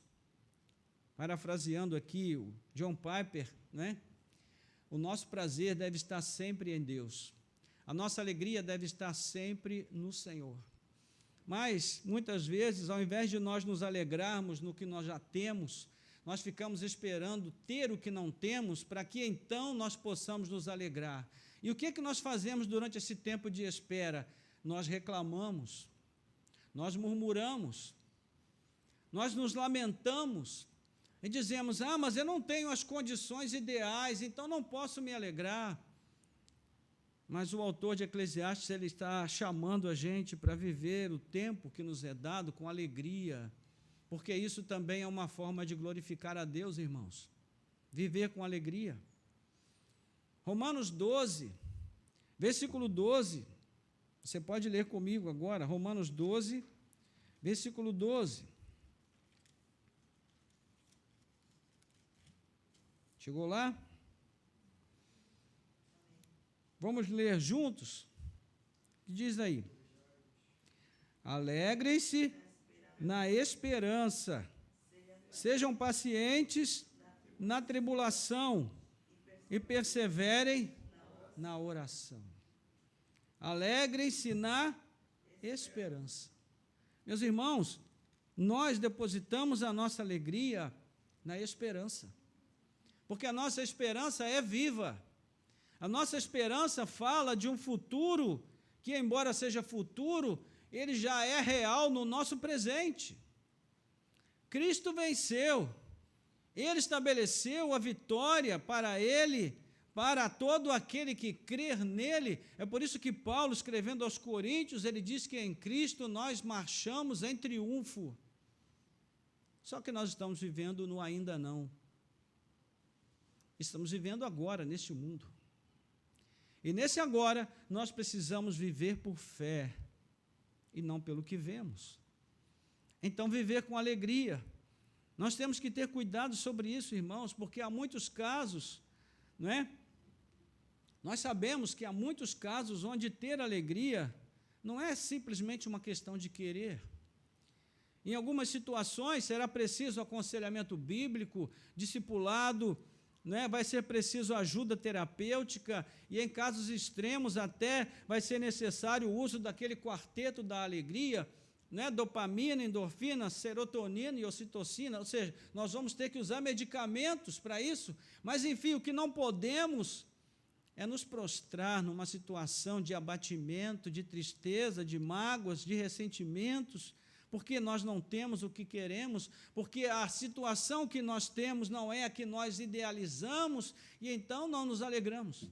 parafraseando aqui o John Piper, o nosso prazer deve estar sempre em Deus. A nossa alegria deve estar sempre no Senhor. Mas, muitas vezes, ao invés de nós nos alegrarmos no que nós já temos, nós ficamos esperando ter o que não temos, para que então nós possamos nos alegrar. E o que é que nós fazemos durante esse tempo de espera? Nós reclamamos, nós murmuramos, nós nos lamentamos e dizemos: mas eu não tenho as condições ideais, então não posso me alegrar. Mas o autor de Eclesiastes, ele está chamando a gente para viver o tempo que nos é dado com alegria, porque isso também é uma forma de glorificar a Deus, irmãos. Viver com alegria. Romanos 12, versículo 12, você pode ler comigo agora, Romanos 12, versículo 12. Chegou lá? Vamos ler juntos? O que diz aí? Alegrem-se na esperança. Sejam pacientes na tribulação e perseverem na oração. Alegrem-se na esperança. Meus irmãos, nós depositamos a nossa alegria na esperança, porque a nossa esperança é viva. A nossa esperança fala de um futuro que, embora seja futuro, ele já é real no nosso presente. Cristo venceu, Ele estabeleceu a vitória para Ele, para todo aquele que crer nele. É por isso que Paulo, escrevendo aos Coríntios, ele diz que em Cristo nós marchamos em triunfo. Só que nós estamos vivendo no ainda não. Estamos vivendo agora, neste mundo. E nesse agora, nós precisamos viver por fé, e não pelo que vemos. Então, viver com alegria. Nós temos que ter cuidado sobre isso, irmãos, porque há muitos casos, não é? Nós sabemos que há muitos casos onde ter alegria não é simplesmente uma questão de querer. Em algumas situações será preciso aconselhamento bíblico, discipulado, né? Vai ser preciso ajuda terapêutica e, em casos extremos, até vai ser necessário o uso daquele quarteto da alegria, né? Dopamina, endorfina, serotonina e ocitocina, ou seja, nós vamos ter que usar medicamentos para isso, mas, enfim, o que não podemos é nos prostrar numa situação de abatimento, de tristeza, de mágoas, de ressentimentos, porque nós não temos o que queremos, porque a situação que nós temos não é a que nós idealizamos, e então não nos alegramos.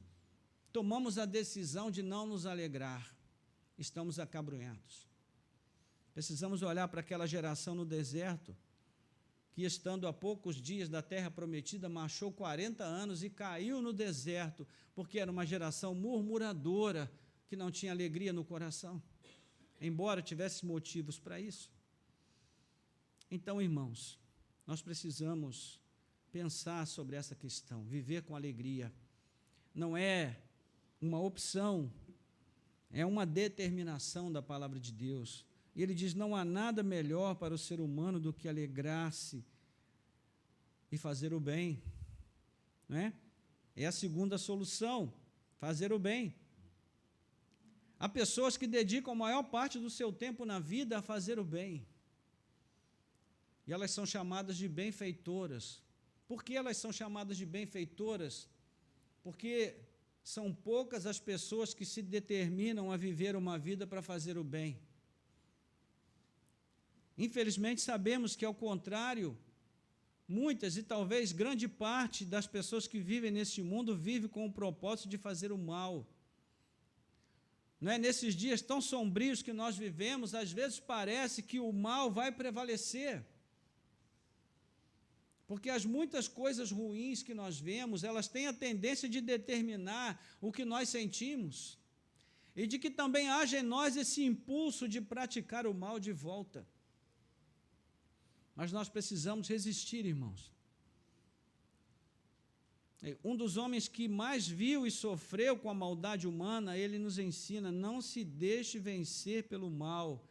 Tomamos a decisão de não nos alegrar. Estamos acabrunhados. Precisamos olhar para aquela geração no deserto, que, estando a poucos dias da terra prometida, marchou 40 anos e caiu no deserto, porque era uma geração murmuradora, que não tinha alegria no coração, embora tivesse motivos para isso. Então, irmãos, nós precisamos pensar sobre essa questão. Viver com alegria não é uma opção, é uma determinação da palavra de Deus. E ele diz: não há nada melhor para o ser humano do que alegrar-se e fazer o bem, não é? É a segunda solução, fazer o bem. Há pessoas que dedicam a maior parte do seu tempo na vida a fazer o bem. E elas são chamadas de benfeitoras. Por que elas são chamadas de benfeitoras? Porque são poucas as pessoas que se determinam a viver uma vida para fazer o bem. Infelizmente, sabemos que, ao contrário, muitas e talvez grande parte das pessoas que vivem neste mundo vive com o propósito de fazer o mal. Não é? Nesses dias tão sombrios que nós vivemos, às vezes parece que o mal vai prevalecer. Porque as muitas coisas ruins que nós vemos, elas têm a tendência de determinar o que nós sentimos e de que também haja em nós esse impulso de praticar o mal de volta. Mas nós precisamos resistir, irmãos. Um dos homens que mais viu e sofreu com a maldade humana, ele nos ensina: não se deixe vencer pelo mal,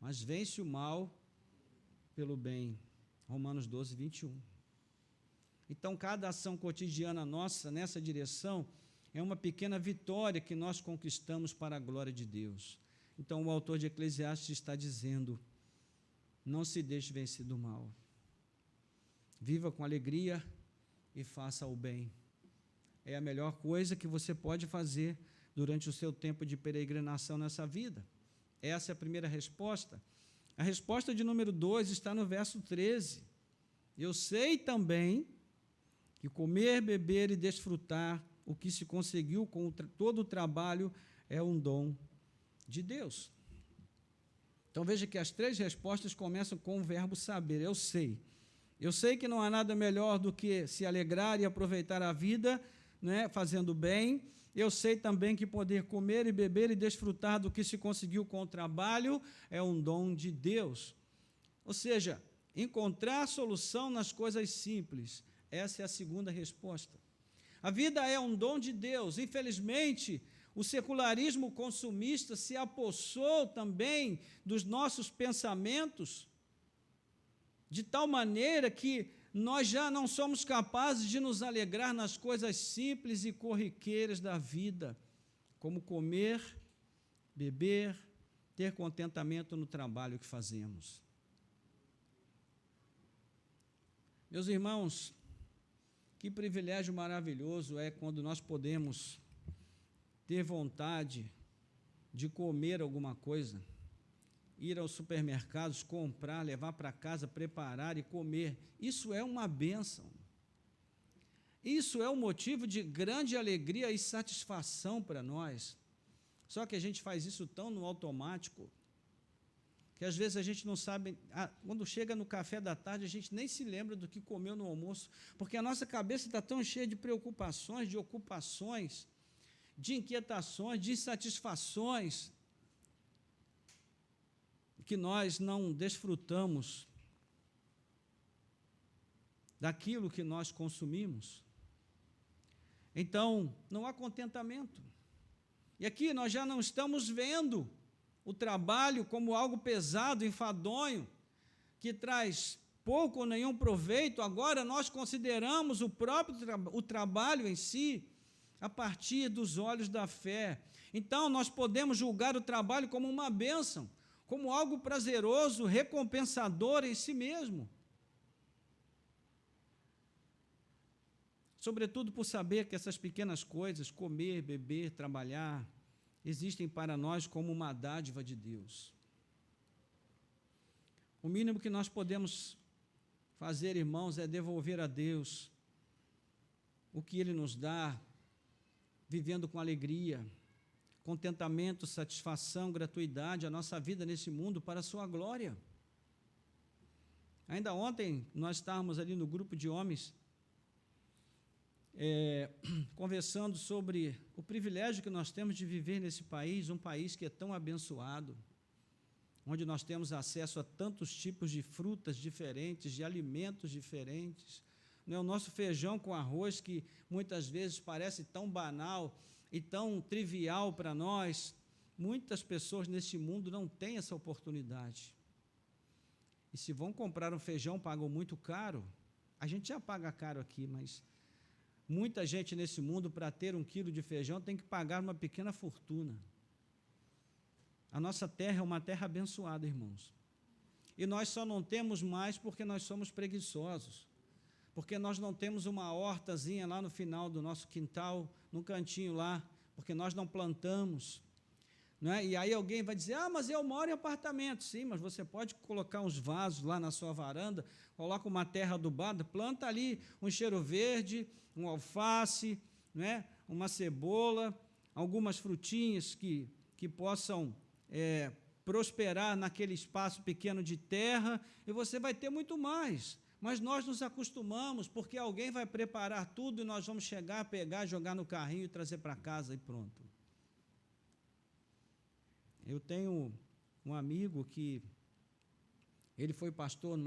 mas vence o mal pelo bem. Romanos 12, 21. Então, cada ação cotidiana nossa nessa direção é uma pequena vitória que nós conquistamos para a glória de Deus. Então, o autor de Eclesiastes está dizendo: não se deixe vencer do mal. Viva com alegria e faça o bem. É a melhor coisa que você pode fazer durante o seu tempo de peregrinação nessa vida. Essa é a primeira resposta. A resposta de número 2 está no verso 13. Eu sei também que comer, beber e desfrutar o que se conseguiu com todo o trabalho é um dom de Deus. Então, veja que as 3 respostas começam com o verbo saber. Eu sei. Eu sei que não há nada melhor do que se alegrar e aproveitar a vida, né, fazendo bem. Eu sei também que poder comer e beber e desfrutar do que se conseguiu com o trabalho é um dom de Deus. Ou seja, encontrar solução nas coisas simples. Essa é a segunda resposta. A vida é um dom de Deus. Infelizmente, o secularismo consumista se apossou também dos nossos pensamentos, de tal maneira que nós já não somos capazes de nos alegrar nas coisas simples e corriqueiras da vida, como comer, beber, ter contentamento no trabalho que fazemos. Meus irmãos, que privilégio maravilhoso é quando nós podemos ter vontade de comer alguma coisa, ir aos supermercados, comprar, levar para casa, preparar e comer. Isso é uma bênção. Isso é um motivo de grande alegria e satisfação para nós. Só que a gente faz isso tão no automático, que às vezes a gente não sabe, quando chega no café da tarde, a gente nem se lembra do que comeu no almoço, porque a nossa cabeça está tão cheia de preocupações, de ocupações, de inquietações, de insatisfações, que nós não desfrutamos daquilo que nós consumimos. Então, não há contentamento. E aqui nós já não estamos vendo o trabalho como algo pesado, enfadonho, que traz pouco ou nenhum proveito. Agora nós consideramos o próprio o trabalho em si a partir dos olhos da fé. Então, nós podemos julgar o trabalho como uma bênção, como algo prazeroso, recompensador em si mesmo. Sobretudo por saber que essas pequenas coisas, comer, beber, trabalhar, existem para nós como uma dádiva de Deus. O mínimo que nós podemos fazer, irmãos, é devolver a Deus o que Ele nos dá, vivendo com alegria, contentamento, satisfação, gratuidade, a nossa vida nesse mundo para a sua glória. Ainda ontem, nós estávamos ali no grupo de homens, conversando sobre o privilégio que nós temos de viver nesse país, um país que é tão abençoado, onde nós temos acesso a tantos tipos de frutas diferentes, de alimentos diferentes. Não é o nosso feijão com arroz, que muitas vezes parece tão banal e tão trivial para nós. Muitas pessoas nesse mundo não têm essa oportunidade. E se vão comprar um feijão, pagam muito caro. A gente já paga caro aqui, mas muita gente nesse mundo, para ter 1 quilo de feijão, tem que pagar uma pequena fortuna. A nossa terra é uma terra abençoada, irmãos. E nós só não temos mais porque nós somos preguiçosos, porque nós não temos uma hortazinha lá no final do nosso quintal, num cantinho lá, porque nós não plantamos. Não é? E aí alguém vai dizer, mas eu moro em apartamento. Sim, mas você pode colocar uns vasos lá na sua varanda, coloca uma terra adubada, planta ali um cheiro verde, um alface, não é? Uma cebola, algumas frutinhas que possam prosperar naquele espaço pequeno de terra, e você vai ter muito mais. Mas nós nos acostumamos, porque alguém vai preparar tudo e nós vamos chegar, pegar, jogar no carrinho e trazer para casa e pronto. Eu tenho um amigo que ele foi pastor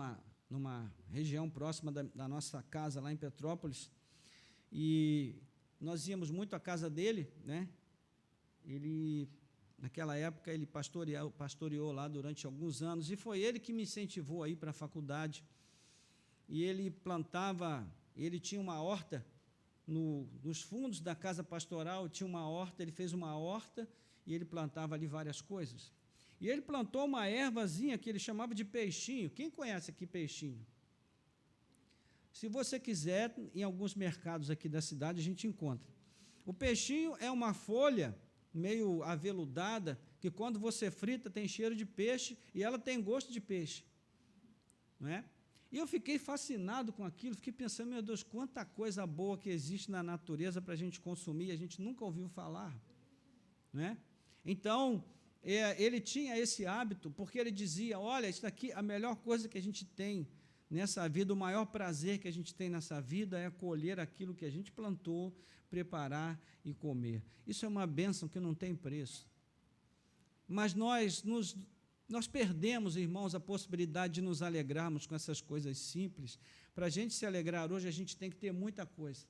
numa região próxima da nossa casa, lá em Petrópolis, e nós íamos muito à casa dele, né? Ele, naquela época, ele pastoreou lá durante alguns anos, e foi ele que me incentivou a ir para a faculdade. E ele plantava, ele tinha uma horta, nos fundos da casa pastoral tinha uma horta, ele fez uma horta, e ele plantava ali várias coisas. E ele plantou uma ervazinha que ele chamava de peixinho. Quem conhece aqui peixinho? Se você quiser, em alguns mercados aqui da cidade, a gente encontra. O peixinho é uma folha meio aveludada, que quando você frita tem cheiro de peixe, e ela tem gosto de peixe. Não é? E eu fiquei fascinado com aquilo, fiquei pensando, meu Deus, quanta coisa boa que existe na natureza para a gente consumir, a gente nunca ouviu falar. Não é? Então, ele tinha esse hábito, porque ele dizia, olha, isso daqui, a melhor coisa que a gente tem nessa vida, o maior prazer que a gente tem nessa vida é colher aquilo que a gente plantou, preparar e comer. Isso é uma bênção que não tem preço. Mas nós perdemos, irmãos, a possibilidade de nos alegrarmos com essas coisas simples. Para a gente se alegrar hoje, a gente tem que ter muita coisa.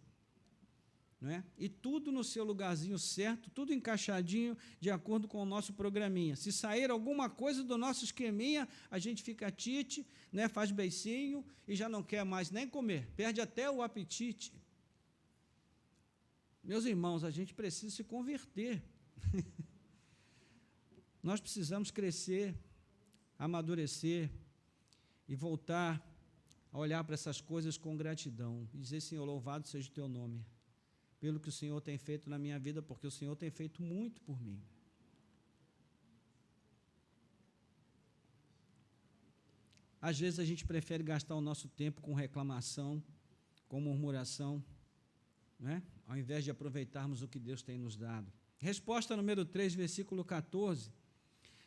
não é? E tudo no seu lugarzinho certo, tudo encaixadinho, de acordo com o nosso programinha. Se sair alguma coisa do nosso esqueminha, a gente fica tite, né? Faz beicinho e já não quer mais nem comer, perde até o apetite. Meus irmãos, a gente precisa se converter. Nós precisamos crescer, amadurecer e voltar a olhar para essas coisas com gratidão e dizer: Senhor, louvado seja o teu nome, pelo que o Senhor tem feito na minha vida, porque o Senhor tem feito muito por mim. Às vezes a gente prefere gastar o nosso tempo com reclamação, com murmuração, né? Ao invés de aproveitarmos o que Deus tem nos dado. Resposta número 3, versículo 14.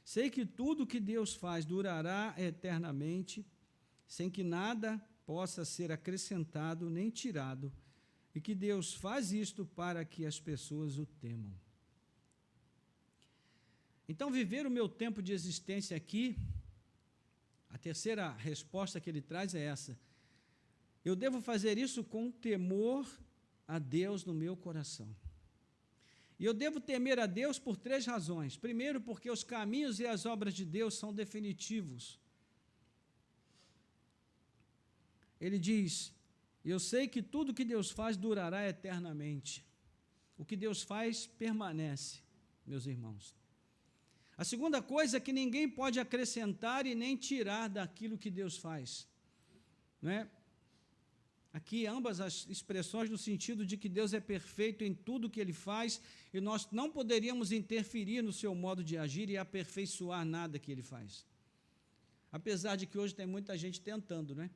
Sei que tudo que Deus faz durará eternamente, sem que nada possa ser acrescentado nem tirado, e que Deus faz isto para que as pessoas o temam. Então, viver o meu tempo de existência aqui, a terceira resposta que ele traz é essa: eu devo fazer isso com temor a Deus no meu coração. E eu devo temer a Deus por 3 razões. Primeiro, porque os caminhos e as obras de Deus são definitivos. Ele diz: eu sei que tudo que Deus faz durará eternamente. O que Deus faz permanece, meus irmãos. A segunda coisa é que ninguém pode acrescentar e nem tirar daquilo que Deus faz. Não é? Aqui, ambas as expressões no sentido de que Deus é perfeito em tudo que Ele faz e nós não poderíamos interferir no seu modo de agir e aperfeiçoar nada que Ele faz. Apesar de que hoje tem muita gente tentando, né?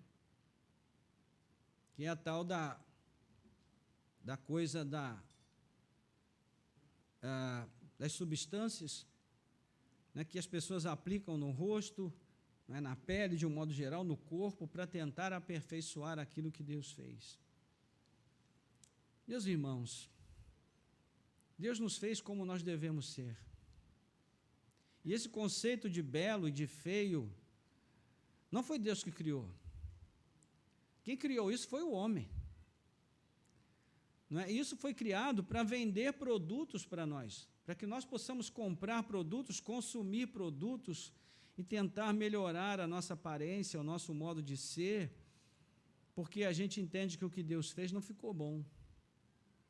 Que é a tal da coisa das substâncias, né, que as pessoas aplicam no rosto, né, na pele, de um modo geral, no corpo, para tentar aperfeiçoar aquilo que Deus fez. Meus irmãos, Deus nos fez como nós devemos ser. E esse conceito de belo e de feio, não foi Deus que criou. Quem criou isso foi o homem. Não é? Isso foi criado para vender produtos para nós, para que nós possamos comprar produtos, consumir produtos e tentar melhorar a nossa aparência, o nosso modo de ser, porque a gente entende que o que Deus fez não ficou bom.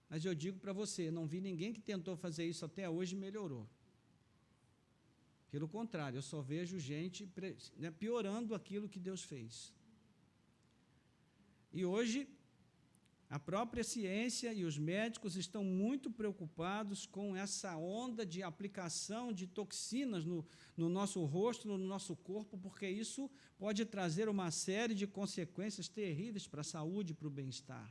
Mas eu digo para você, não vi ninguém que tentou fazer isso até hoje e melhorou. Pelo contrário, eu só vejo gente, né, piorando aquilo que Deus fez. E hoje, a própria ciência e os médicos estão muito preocupados com essa onda de aplicação de toxinas no nosso rosto, no nosso corpo, porque isso pode trazer uma série de consequências terríveis para a saúde e para o bem-estar.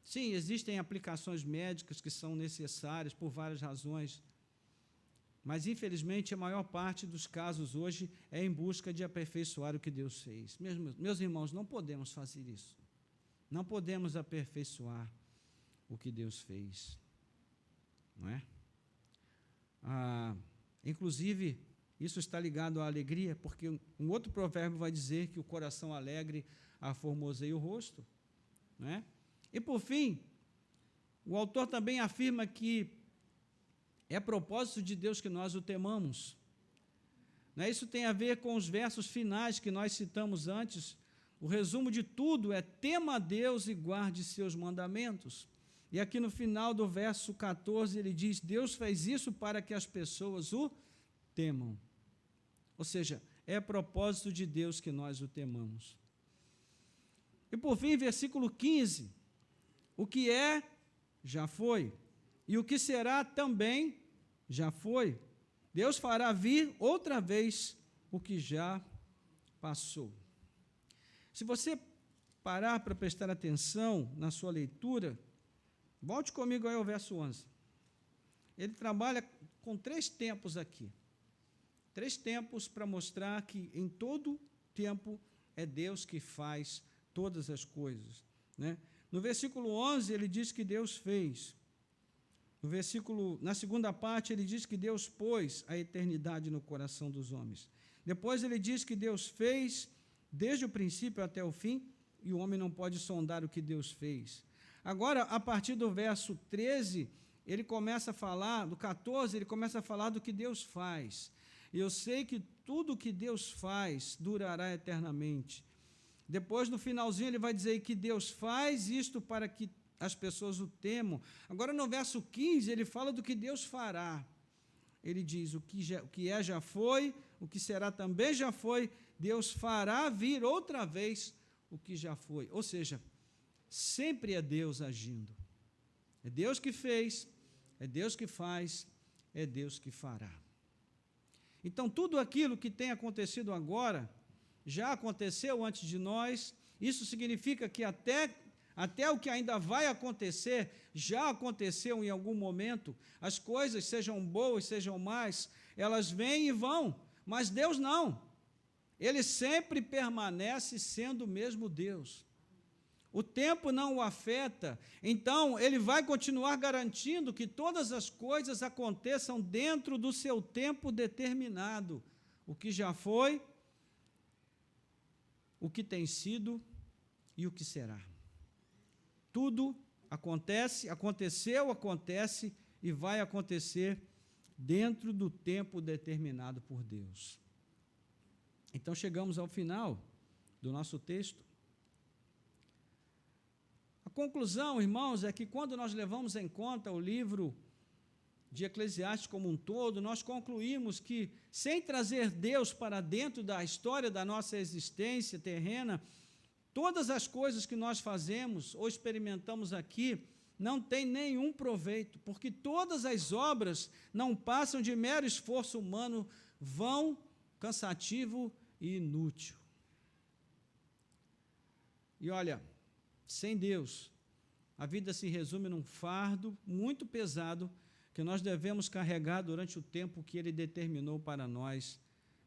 Sim, existem aplicações médicas que são necessárias por várias razões, mas, infelizmente, a maior parte dos casos hoje é em busca de aperfeiçoar o que Deus fez. Meus irmãos, não podemos fazer isso. Não podemos aperfeiçoar o que Deus fez. Não é? Inclusive, isso está ligado à alegria, porque um outro provérbio vai dizer que o coração alegre aformoseia o rosto. Não é? E, por fim, o autor também afirma que é propósito de Deus que nós o temamos. Não é? Isso tem a ver com os versos finais que nós citamos antes. O resumo de tudo é: tema a Deus e guarde seus mandamentos. E aqui no final do verso 14 ele diz: Deus fez isso para que as pessoas o temam. Ou seja, é propósito de Deus que nós o temamos. E por fim, versículo 15: o que é, já foi, e o que será também já foi. Deus fará vir outra vez o que já passou. Se você parar para prestar atenção na sua leitura, volte comigo aí ao verso 11. Ele trabalha com 3 tempos aqui. 3 tempos para mostrar que em todo tempo é Deus que faz todas as coisas, né? No versículo 11 ele diz que Deus fez. Na segunda parte ele diz que Deus pôs a eternidade no coração dos homens. Depois ele diz que Deus fez desde o princípio até o fim, e o homem não pode sondar o que Deus fez. Agora, a partir do verso 13, ele começa a falar, do 14, ele começa a falar do que Deus faz. E eu sei que tudo que Deus faz durará eternamente. Depois, no finalzinho, ele vai dizer que Deus faz isto para que as pessoas o temam. Agora, no verso 15, ele fala do que Deus fará. Ele diz, o que é já foi, o que será também já foi, Deus fará vir outra vez o que já foi. Ou seja, sempre é Deus agindo. É Deus que fez, é Deus que faz, é Deus que fará. Então, tudo aquilo que tem acontecido agora, já aconteceu antes de nós. Isso significa que até o que ainda vai acontecer, já aconteceu em algum momento. As coisas, sejam boas, sejam más, elas vêm e vão, mas Deus não. Ele sempre permanece sendo o mesmo Deus. O tempo não o afeta, então ele vai continuar garantindo que todas as coisas aconteçam dentro do seu tempo determinado. O que já foi, o que tem sido e o que será. Tudo aconteceu, acontece e vai acontecer dentro do tempo determinado por Deus. Então chegamos ao final do nosso texto. A conclusão, irmãos, é que quando nós levamos em conta o livro de Eclesiastes como um todo, nós concluímos que, sem trazer Deus para dentro da história da nossa existência terrena, todas as coisas que nós fazemos ou experimentamos aqui não têm nenhum proveito, porque todas as obras não passam de mero esforço humano, vão, cansativo e inútil. E olha, sem Deus, a vida se resume num fardo muito pesado que nós devemos carregar durante o tempo que Ele determinou para nós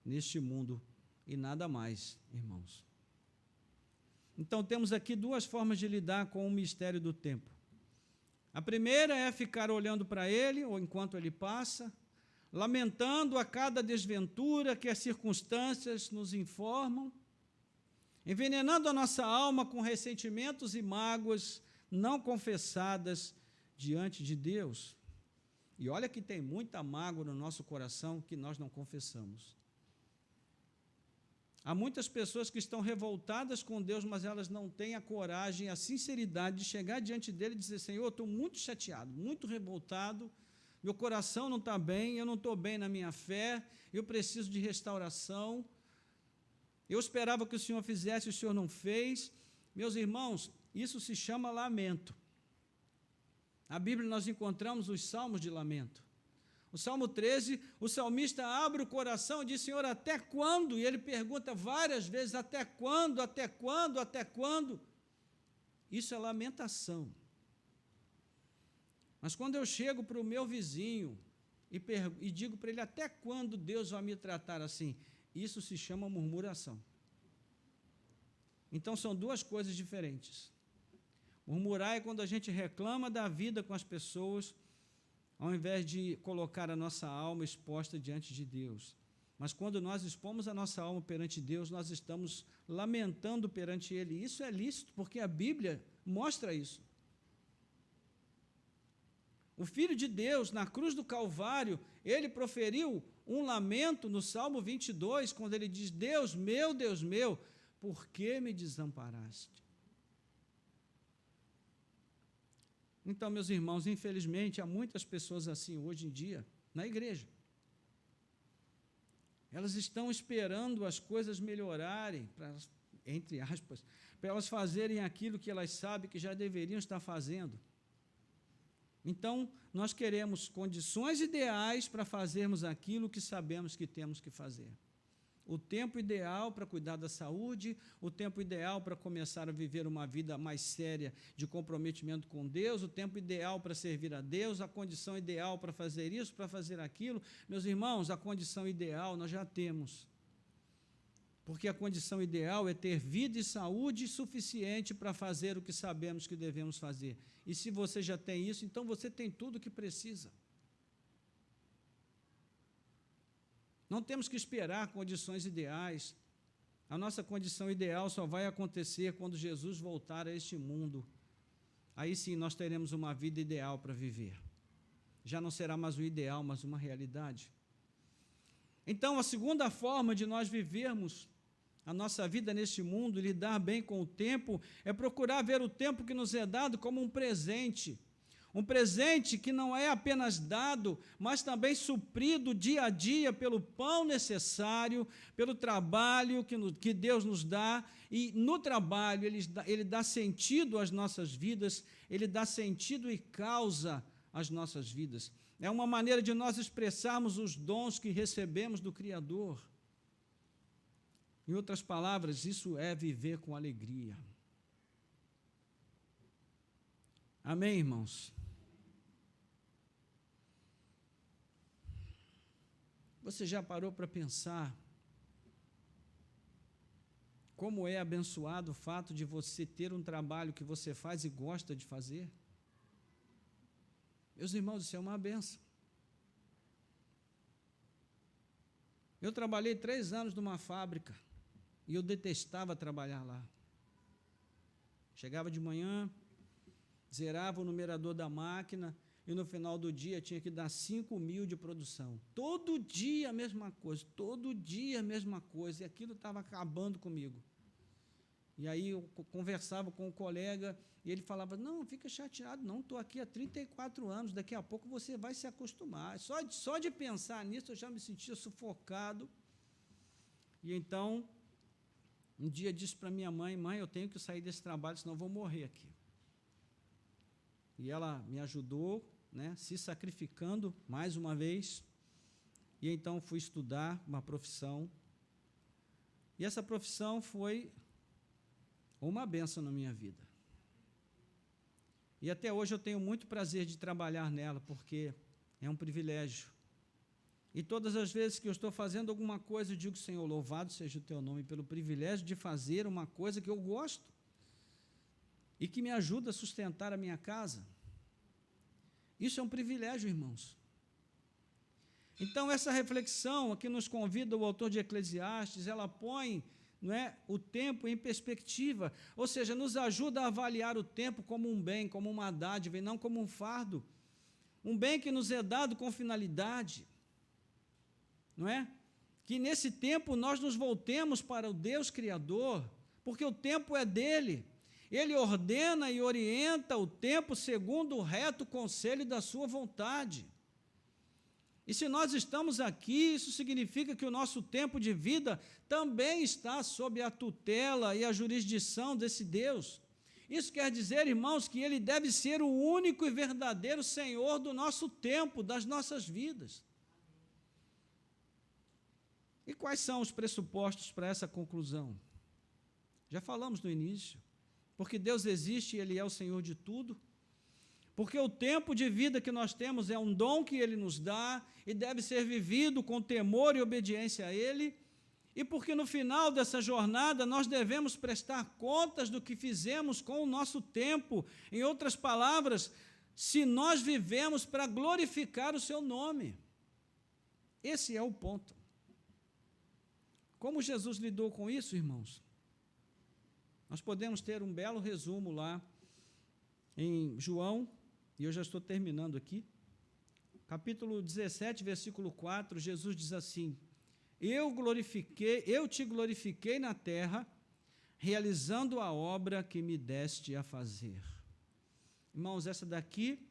neste mundo e nada mais, irmãos. Então, temos aqui duas formas de lidar com o mistério do tempo. A primeira é ficar olhando para ele, ou enquanto ele passa, lamentando a cada desventura que as circunstâncias nos informam, envenenando a nossa alma com ressentimentos e mágoas não confessadas diante de Deus. E olha que tem muita mágoa no nosso coração que nós não confessamos. Há muitas pessoas que estão revoltadas com Deus, mas elas não têm a coragem, a sinceridade de chegar diante dele e dizer: Senhor, eu estou muito chateado, muito revoltado, meu coração não está bem, eu não estou bem na minha fé, eu preciso de restauração. Eu esperava que o Senhor fizesse, o Senhor não fez. Meus irmãos, isso se chama lamento. Na Bíblia nós encontramos os salmos de lamento. O Salmo 13, o salmista abre o coração e diz: Senhor, até quando? E ele pergunta várias vezes: até quando, até quando, até quando? Isso é lamentação. Mas quando eu chego para o meu vizinho e digo para ele: até quando Deus vai me tratar assim? Isso se chama murmuração. Então, são duas coisas diferentes. Murmurar é quando a gente reclama da vida com as pessoas, ao invés de colocar a nossa alma exposta diante de Deus. Mas quando nós expomos a nossa alma perante Deus, nós estamos lamentando perante Ele. Isso é lícito, porque a Bíblia mostra isso. O Filho de Deus, na cruz do Calvário, ele proferiu um lamento no Salmo 22, quando ele diz: Deus meu, por que me desamparaste? Então, meus irmãos, infelizmente, há muitas pessoas assim hoje em dia, na igreja. Elas estão esperando as coisas melhorarem, entre aspas, para elas fazerem aquilo que elas sabem que já deveriam estar fazendo. Então, nós queremos condições ideais para fazermos aquilo que sabemos que temos que fazer. O tempo ideal para cuidar da saúde, o tempo ideal para começar a viver uma vida mais séria de comprometimento com Deus, o tempo ideal para servir a Deus, a condição ideal para fazer isso, para fazer aquilo. Meus irmãos, a condição ideal nós já temos. Porque a condição ideal é ter vida e saúde suficiente para fazer o que sabemos que devemos fazer. E se você já tem isso, então você tem tudo o que precisa. Não temos que esperar condições ideais. A nossa condição ideal só vai acontecer quando Jesus voltar a este mundo. aí sim nós teremos uma vida ideal para viver. Já não será mais o ideal, mas uma realidade. Então, a segunda forma de nós vivermos a nossa vida neste mundo, lidar bem com o tempo, é procurar ver o tempo que nos é dado como um presente que não é apenas dado, mas também suprido dia a dia pelo pão necessário, pelo trabalho que Deus nos dá, e no trabalho ele dá sentido às nossas vidas, ele dá sentido e causa às nossas vidas. É uma maneira de nós expressarmos os dons que recebemos do Criador. Em outras palavras, isso é viver com alegria. Amém, irmãos? Você já parou para pensar como é abençoado o fato de você ter um trabalho que você faz e gosta de fazer? Meus irmãos, isso é uma bênção. Eu trabalhei 3 anos numa fábrica e eu detestava trabalhar lá. Chegava de manhã, zerava o numerador da máquina e no final do dia tinha que dar 5.000 de produção. Todo dia a mesma coisa, todo dia a mesma coisa, e aquilo estava acabando comigo. E aí eu conversava com o colega e ele falava, não, fica chateado, não, estou aqui há 34 anos, daqui a pouco você vai se acostumar. Só de pensar nisso eu já me sentia sufocado. E então, um dia eu disse para minha mãe, eu tenho que sair desse trabalho, senão eu vou morrer aqui. E ela me ajudou, se sacrificando mais uma vez, e então fui estudar uma profissão, e essa profissão foi uma bênção na minha vida. E até hoje eu tenho muito prazer de trabalhar nela, porque é um privilégio. E todas as vezes que eu estou fazendo alguma coisa, eu digo, Senhor, louvado seja o teu nome pelo privilégio de fazer uma coisa que eu gosto e que me ajuda a sustentar a minha casa. Isso é um privilégio, irmãos. Então, essa reflexão que nos convida o autor de Eclesiastes, ela põe o tempo em perspectiva, ou seja, nos ajuda a avaliar o tempo como um bem, como uma dádiva, e não como um fardo. Um bem que nos é dado com finalidade. Que nesse tempo nós nos voltemos para o Deus Criador, porque o tempo é dele. Ele ordena e orienta o tempo segundo o reto conselho da sua vontade. E se nós estamos aqui, isso significa que o nosso tempo de vida também está sob a tutela e a jurisdição desse Deus. Isso quer dizer, irmãos, que ele deve ser o único e verdadeiro Senhor do nosso tempo, das nossas vidas. E quais são os pressupostos para essa conclusão? Já falamos no início. Porque Deus existe e Ele é o Senhor de tudo. Porque o tempo de vida que nós temos é um dom que Ele nos dá e deve ser vivido com temor e obediência a Ele. E porque no final dessa jornada nós devemos prestar contas do que fizemos com o nosso tempo. Em outras palavras, se nós vivemos para glorificar o Seu nome. Esse é o ponto. Como Jesus lidou com isso, irmãos? Nós podemos ter um belo resumo lá em João, e eu já estou terminando aqui, capítulo 17, versículo 4, Jesus diz assim, eu te glorifiquei na terra, realizando a obra que me deste a fazer. Irmãos, essa daqui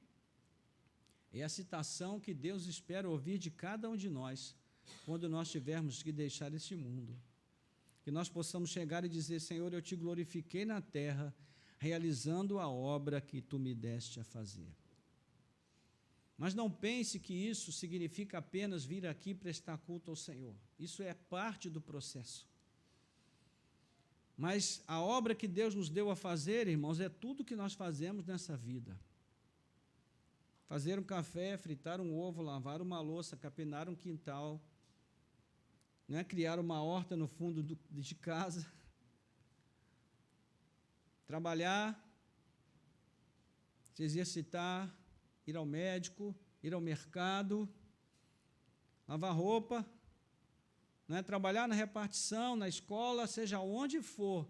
é a citação que Deus espera ouvir de cada um de nós, quando nós tivermos que deixar este mundo. Que nós possamos chegar e dizer, Senhor, eu te glorifiquei na terra, realizando a obra que tu me deste a fazer. Mas não pense que isso significa apenas vir aqui prestar culto ao Senhor. Isso é parte do processo. Mas a obra que Deus nos deu a fazer, irmãos, é tudo que nós fazemos nessa vida. Fazer um café, fritar um ovo, lavar uma louça, capinar um quintal, criar uma horta no fundo de casa, trabalhar, se exercitar, ir ao médico, ir ao mercado, lavar roupa, trabalhar na repartição, na escola, seja onde for.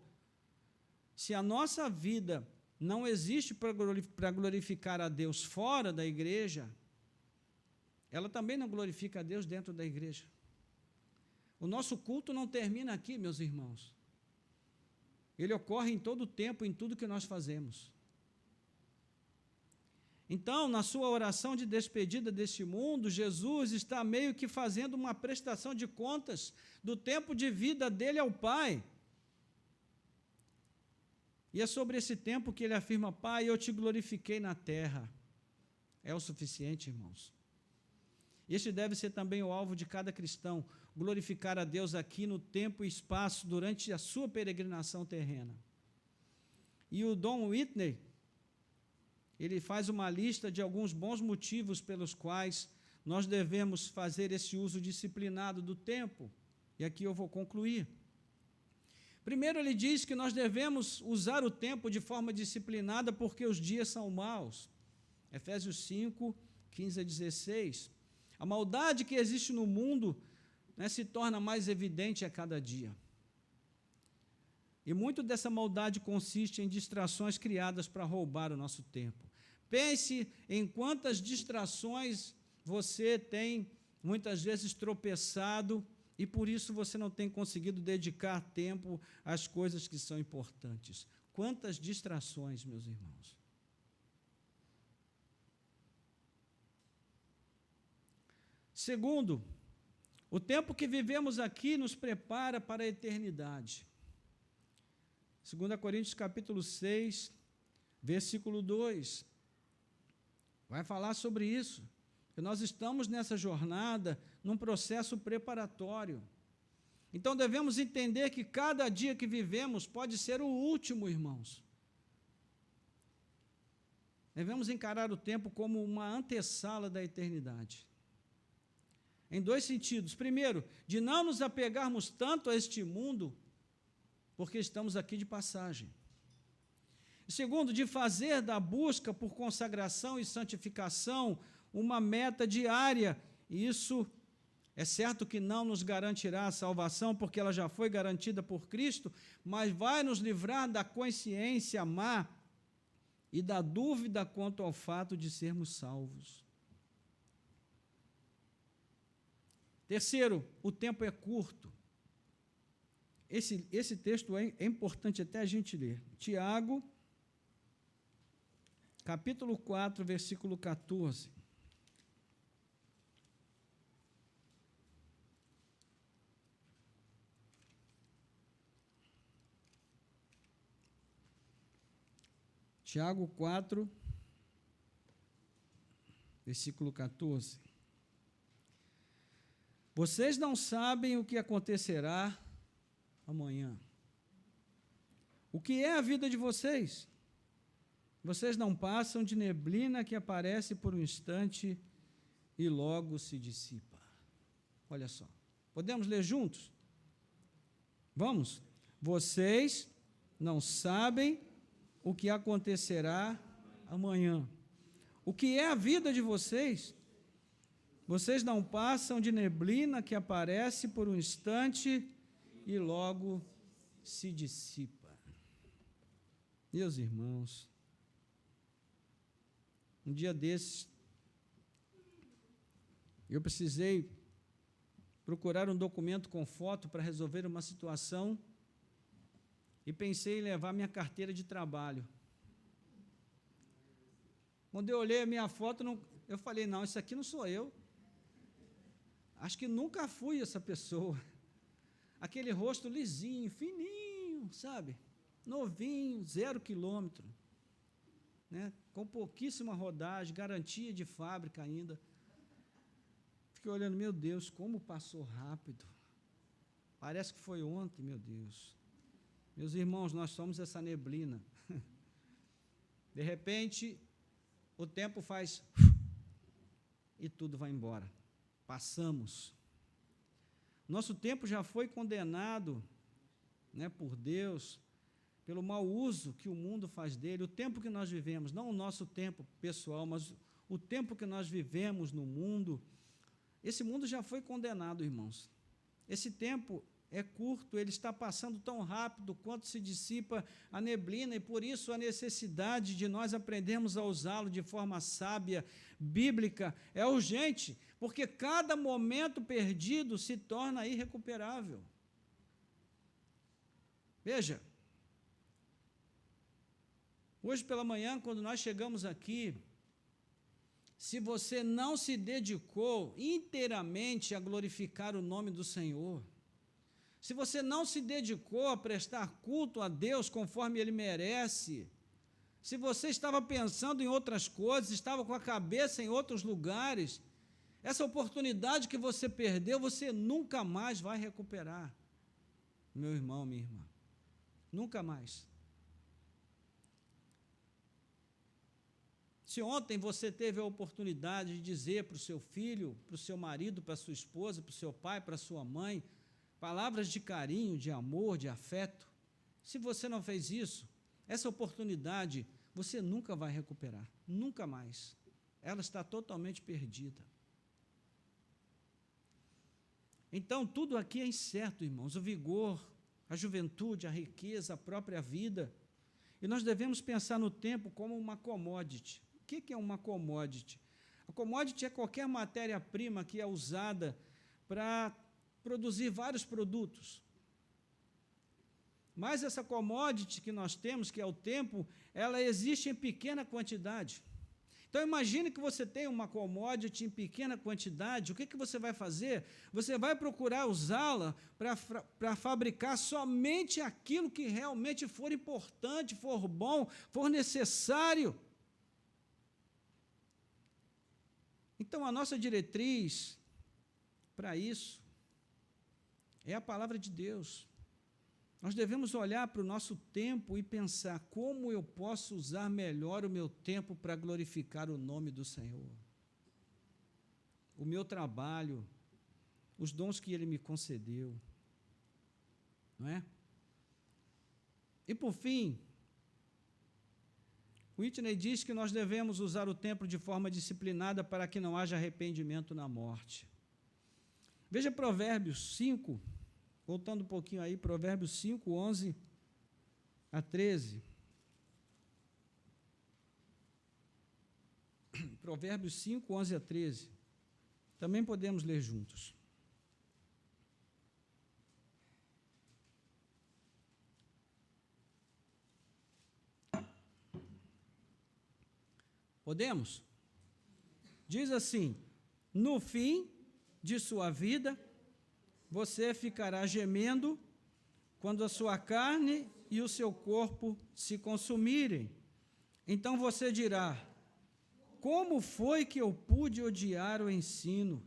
Se a nossa vida não existe para glorificar a Deus fora da igreja, ela também não glorifica a Deus dentro da igreja. O nosso culto não termina aqui, meus irmãos. Ele ocorre em todo o tempo, em tudo que nós fazemos. Então, na sua oração de despedida deste mundo, Jesus está meio que fazendo uma prestação de contas do tempo de vida dele ao Pai. E é sobre esse tempo que ele afirma: Pai, eu te glorifiquei na terra. É o suficiente, irmãos. Este deve ser também o alvo de cada cristão, glorificar a Deus aqui no tempo e espaço durante a sua peregrinação terrena. E o Don Whitney, ele faz uma lista de alguns bons motivos pelos quais nós devemos fazer esse uso disciplinado do tempo. E aqui eu vou concluir. Primeiro, ele diz que nós devemos usar o tempo de forma disciplinada porque os dias são maus. Efésios 5, 15 a 16. A maldade que existe no mundo, né, se torna mais evidente a cada dia. E muito dessa maldade consiste em distrações criadas para roubar o nosso tempo. Pense em quantas distrações você tem, muitas vezes, tropeçado, e por isso você não tem conseguido dedicar tempo às coisas que são importantes. Quantas distrações, meus irmãos. Segundo, o tempo que vivemos aqui nos prepara para a eternidade. 2 Coríntios capítulo 6, versículo 2, vai falar sobre isso, que nós estamos nessa jornada, num processo preparatório. Então devemos entender que cada dia que vivemos pode ser o último, irmãos. Devemos encarar o tempo como uma antessala da eternidade. Em dois sentidos. Primeiro, de não nos apegarmos tanto a este mundo, porque estamos aqui de passagem. Segundo, de fazer da busca por consagração e santificação uma meta diária. E isso é certo que não nos garantirá a salvação, porque ela já foi garantida por Cristo, mas vai nos livrar da consciência má e da dúvida quanto ao fato de sermos salvos. Terceiro, o tempo é curto. Esse texto é importante até a gente ler. Tiago, capítulo 4, versículo 14. Tiago 4, versículo 14. Vocês não sabem o que acontecerá amanhã. O que é a vida de vocês? Vocês não passam de neblina que aparece por um instante e logo se dissipa. Olha só. Podemos ler juntos? Vamos? Vocês não sabem o que acontecerá amanhã. O que é a vida de vocês? Vocês não passam de neblina que aparece por um instante e logo se dissipa. Meus irmãos, um dia desses, eu precisei procurar um documento com foto para resolver uma situação e pensei em levar minha carteira de trabalho. Quando eu olhei a minha foto, eu falei, não, isso aqui não sou eu. Acho que nunca fui essa pessoa. Aquele rosto lisinho, fininho, sabe? Novinho, 0 quilômetro. Né? Com pouquíssima rodagem, garantia de fábrica ainda. Fiquei olhando, meu Deus, como passou rápido. Parece que foi ontem, meu Deus. Meus irmãos, nós somos essa neblina. De repente, o tempo faz e tudo vai embora. Passamos. Nosso tempo já foi condenado, né, por Deus, pelo mau uso que o mundo faz dele. O tempo que nós vivemos, não o nosso tempo pessoal, mas o tempo que nós vivemos no mundo, esse mundo já foi condenado, irmãos. Esse tempo é curto, ele está passando tão rápido quanto se dissipa a neblina, e por isso a necessidade de nós aprendermos a usá-lo de forma sábia, bíblica, é urgente, porque cada momento perdido se torna irrecuperável. Veja, hoje pela manhã, quando nós chegamos aqui, se você não se dedicou inteiramente a glorificar o nome do Senhor, se você não se dedicou a prestar culto a Deus conforme Ele merece, se você estava pensando em outras coisas, estava com a cabeça em outros lugares, essa oportunidade que você perdeu, você nunca mais vai recuperar, meu irmão, minha irmã, nunca mais. Se ontem você teve a oportunidade de dizer para o seu filho, para o seu marido, para a sua esposa, para o seu pai, para a sua mãe, palavras de carinho, de amor, de afeto, se você não fez isso, essa oportunidade você nunca vai recuperar, nunca mais. Ela está totalmente perdida. Então, tudo aqui é incerto, irmãos, o vigor, a juventude, a riqueza, a própria vida. E nós devemos pensar no tempo como uma commodity. O que é uma commodity? A commodity é qualquer matéria-prima que é usada para produzir vários produtos. Mas essa commodity que nós temos, que é o tempo, ela existe em pequena quantidade. Então, imagine que você tem uma commodity em pequena quantidade, o que você vai fazer? Você vai procurar usá-la para fabricar somente aquilo que realmente for importante, for bom, for necessário. Então, a nossa diretriz para isso é a palavra de Deus. Nós devemos olhar para o nosso tempo e pensar como eu posso usar melhor o meu tempo para glorificar o nome do Senhor. O meu trabalho, os dons que Ele me concedeu, não é? E por fim, Whitney diz que nós devemos usar o tempo de forma disciplinada para que não haja arrependimento na morte. Veja Provérbios 5, voltando um pouquinho aí, Provérbios 5, 11 a 13. Provérbios 5, 11 a 13. Também podemos ler juntos. Podemos? Diz assim: no fim de sua vida, você ficará gemendo quando a sua carne e o seu corpo se consumirem. Então você dirá: como foi que eu pude odiar o ensino?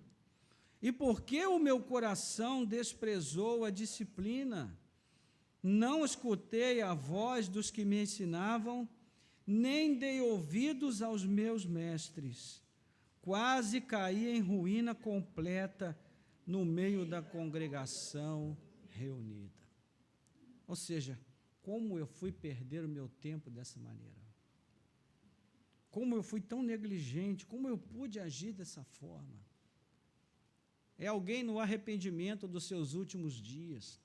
E por que o meu coração desprezou a disciplina? Não escutei a voz dos que me ensinavam, nem dei ouvidos aos meus mestres. Quase caí em ruína completa no meio da congregação reunida. Ou seja, como eu fui perder o meu tempo dessa maneira? Como eu fui tão negligente? Como eu pude agir dessa forma? É alguém no arrependimento dos seus últimos dias.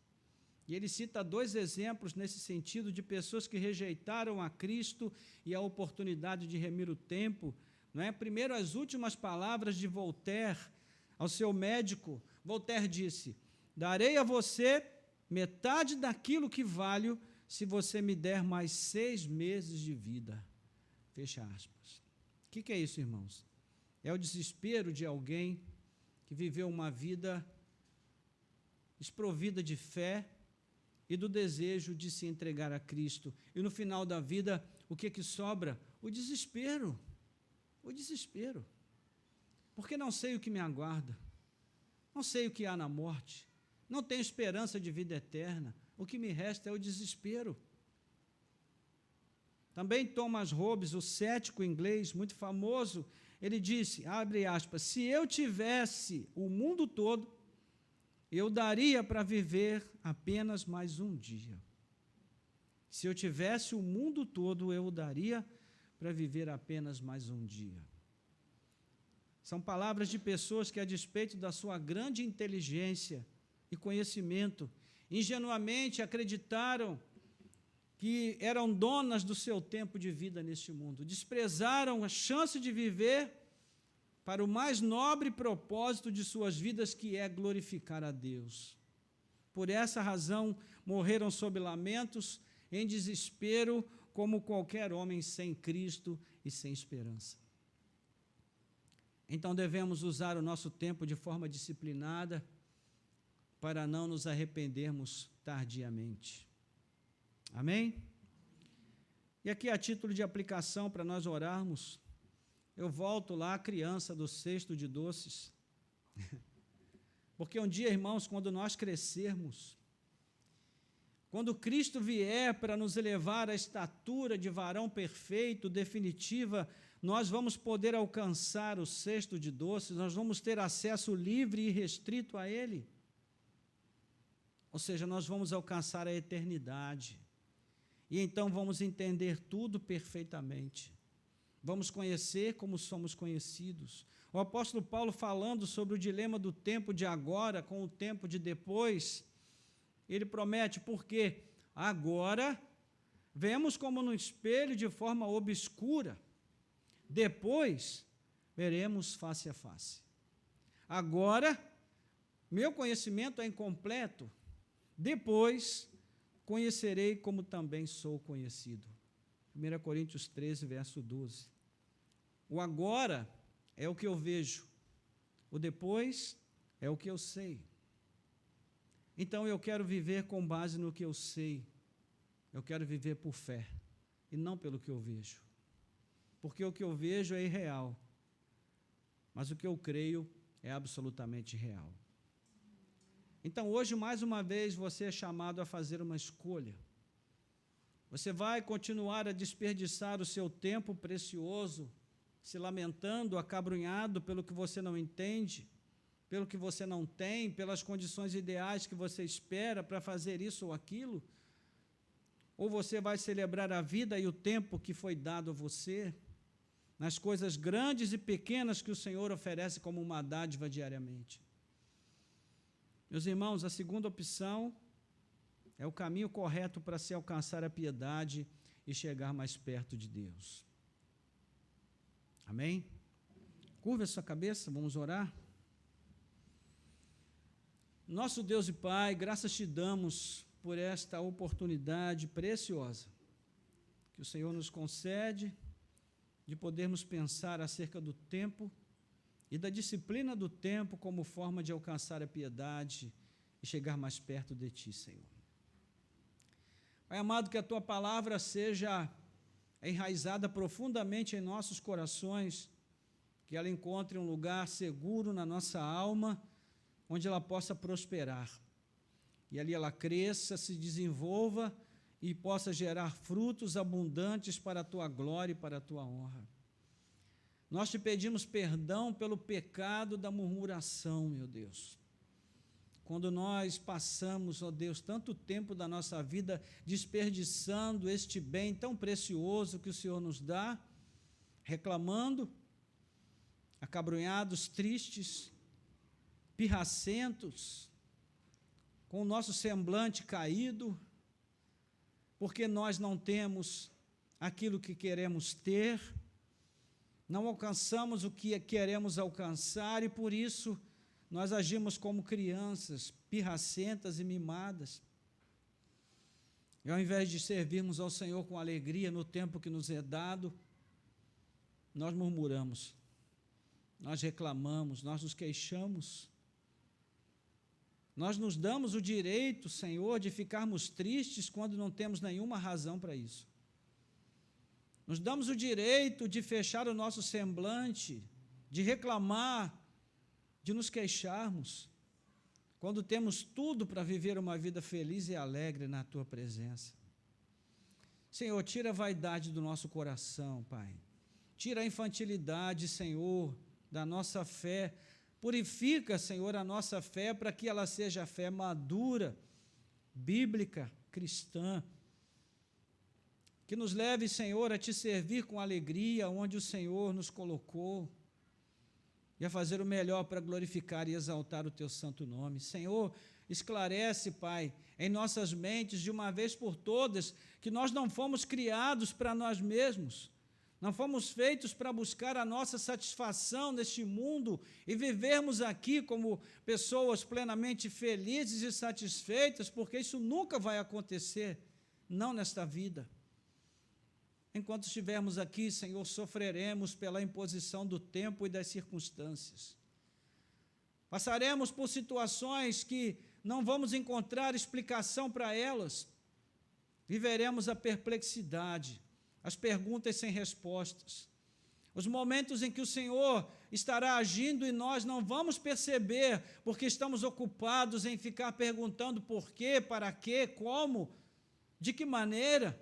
E ele cita 2 exemplos nesse sentido de pessoas que rejeitaram a Cristo e a oportunidade de remir o tempo. Não é? Primeiro, as últimas palavras de Voltaire ao seu médico. Voltaire disse: darei a você metade daquilo que valho se você me der mais 6 meses de vida. Fecha aspas. O que é isso, irmãos? É o desespero de alguém que viveu uma vida desprovida de fé e do desejo de se entregar a Cristo. E no final da vida, o que sobra? O desespero. O desespero. Porque não sei o que me aguarda. Não sei o que há na morte. Não tenho esperança de vida eterna. O que me resta é o desespero. Também Thomas Hobbes, o cético inglês, muito famoso, ele disse, abre aspas, se eu tivesse o mundo todo, eu daria para viver apenas mais um dia. Se eu tivesse o mundo todo, eu daria para viver apenas mais um dia. São palavras de pessoas que, a despeito da sua grande inteligência e conhecimento, ingenuamente acreditaram que eram donas do seu tempo de vida neste mundo, desprezaram a chance de viver para o mais nobre propósito de suas vidas, que é glorificar a Deus. Por essa razão, morreram sob lamentos, em desespero, como qualquer homem sem Cristo e sem esperança. Então, devemos usar o nosso tempo de forma disciplinada para não nos arrependermos tardiamente. Amém? E aqui, a título de aplicação, para nós orarmos, eu volto lá à criança do cesto de doces. Porque um dia, irmãos, quando nós crescermos, quando Cristo vier para nos elevar à estatura de varão perfeito, definitiva, nós vamos poder alcançar o cesto de doces, nós vamos ter acesso livre e restrito a Ele. Ou seja, nós vamos alcançar a eternidade. E então vamos entender tudo perfeitamente. Vamos conhecer como somos conhecidos. O apóstolo Paulo, falando sobre o dilema do tempo de agora com o tempo de depois, ele promete, porque agora vemos como no espelho de forma obscura, depois veremos face a face. Agora, meu conhecimento é incompleto, depois conhecerei como também sou conhecido. 1 Coríntios 13, verso 12. O agora é o que eu vejo, o depois é o que eu sei. Então, eu quero viver com base no que eu sei, eu quero viver por fé, e não pelo que eu vejo. Porque o que eu vejo é irreal, mas o que eu creio é absolutamente real. Então, hoje, mais uma vez, você é chamado a fazer uma escolha. Você vai continuar a desperdiçar o seu tempo precioso, se lamentando, acabrunhado pelo que você não entende, pelo que você não tem, pelas condições ideais que você espera para fazer isso ou aquilo? Ou você vai celebrar a vida e o tempo que foi dado a você, nas coisas grandes e pequenas que o Senhor oferece como uma dádiva diariamente? Meus irmãos, a segunda opção é o caminho correto para se alcançar a piedade e chegar mais perto de Deus. Amém? Curva a sua cabeça, vamos orar. Nosso Deus e Pai, graças te damos por esta oportunidade preciosa que o Senhor nos concede de podermos pensar acerca do tempo e da disciplina do tempo como forma de alcançar a piedade e chegar mais perto de Ti, Senhor. Pai amado, que a Tua palavra seja enraizada profundamente em nossos corações, que ela encontre um lugar seguro na nossa alma, onde ela possa prosperar. E ali ela cresça, se desenvolva e possa gerar frutos abundantes para a Tua glória e para a Tua honra. Nós te pedimos perdão pelo pecado da murmuração, meu Deus. Quando nós passamos, ó Deus, tanto tempo da nossa vida desperdiçando este bem tão precioso que o Senhor nos dá, reclamando, acabrunhados, tristes, pirracentos, com o nosso semblante caído, porque nós não temos aquilo que queremos ter, não alcançamos o que queremos alcançar, e por isso nós agimos como crianças, pirracentas e mimadas. E ao invés de servirmos ao Senhor com alegria no tempo que nos é dado, nós murmuramos, nós reclamamos, nós nos queixamos. Nós nos damos o direito, Senhor, de ficarmos tristes quando não temos nenhuma razão para isso. Nos damos o direito de fechar o nosso semblante, de reclamar, de nos queixarmos, quando temos tudo para viver uma vida feliz e alegre na Tua presença. Senhor, tira a vaidade do nosso coração, Pai. Tira a infantilidade, Senhor, da nossa fé. Purifica, Senhor, a nossa fé para que ela seja fé madura, bíblica, cristã. Que nos leve, Senhor, a Te servir com alegria onde o Senhor nos colocou e a fazer o melhor para glorificar e exaltar o Teu santo nome. Senhor, esclarece, Pai, em nossas mentes, de uma vez por todas, que nós não fomos criados para nós mesmos, não fomos feitos para buscar a nossa satisfação neste mundo e vivermos aqui como pessoas plenamente felizes e satisfeitas, porque isso nunca vai acontecer, não nesta vida. Enquanto estivermos aqui, Senhor, sofreremos pela imposição do tempo e das circunstâncias. Passaremos por situações que não vamos encontrar explicação para elas. Viveremos a perplexidade, as perguntas sem respostas, os momentos em que o Senhor estará agindo e nós não vamos perceber, porque estamos ocupados em ficar perguntando por quê, para quê, como, de que maneira,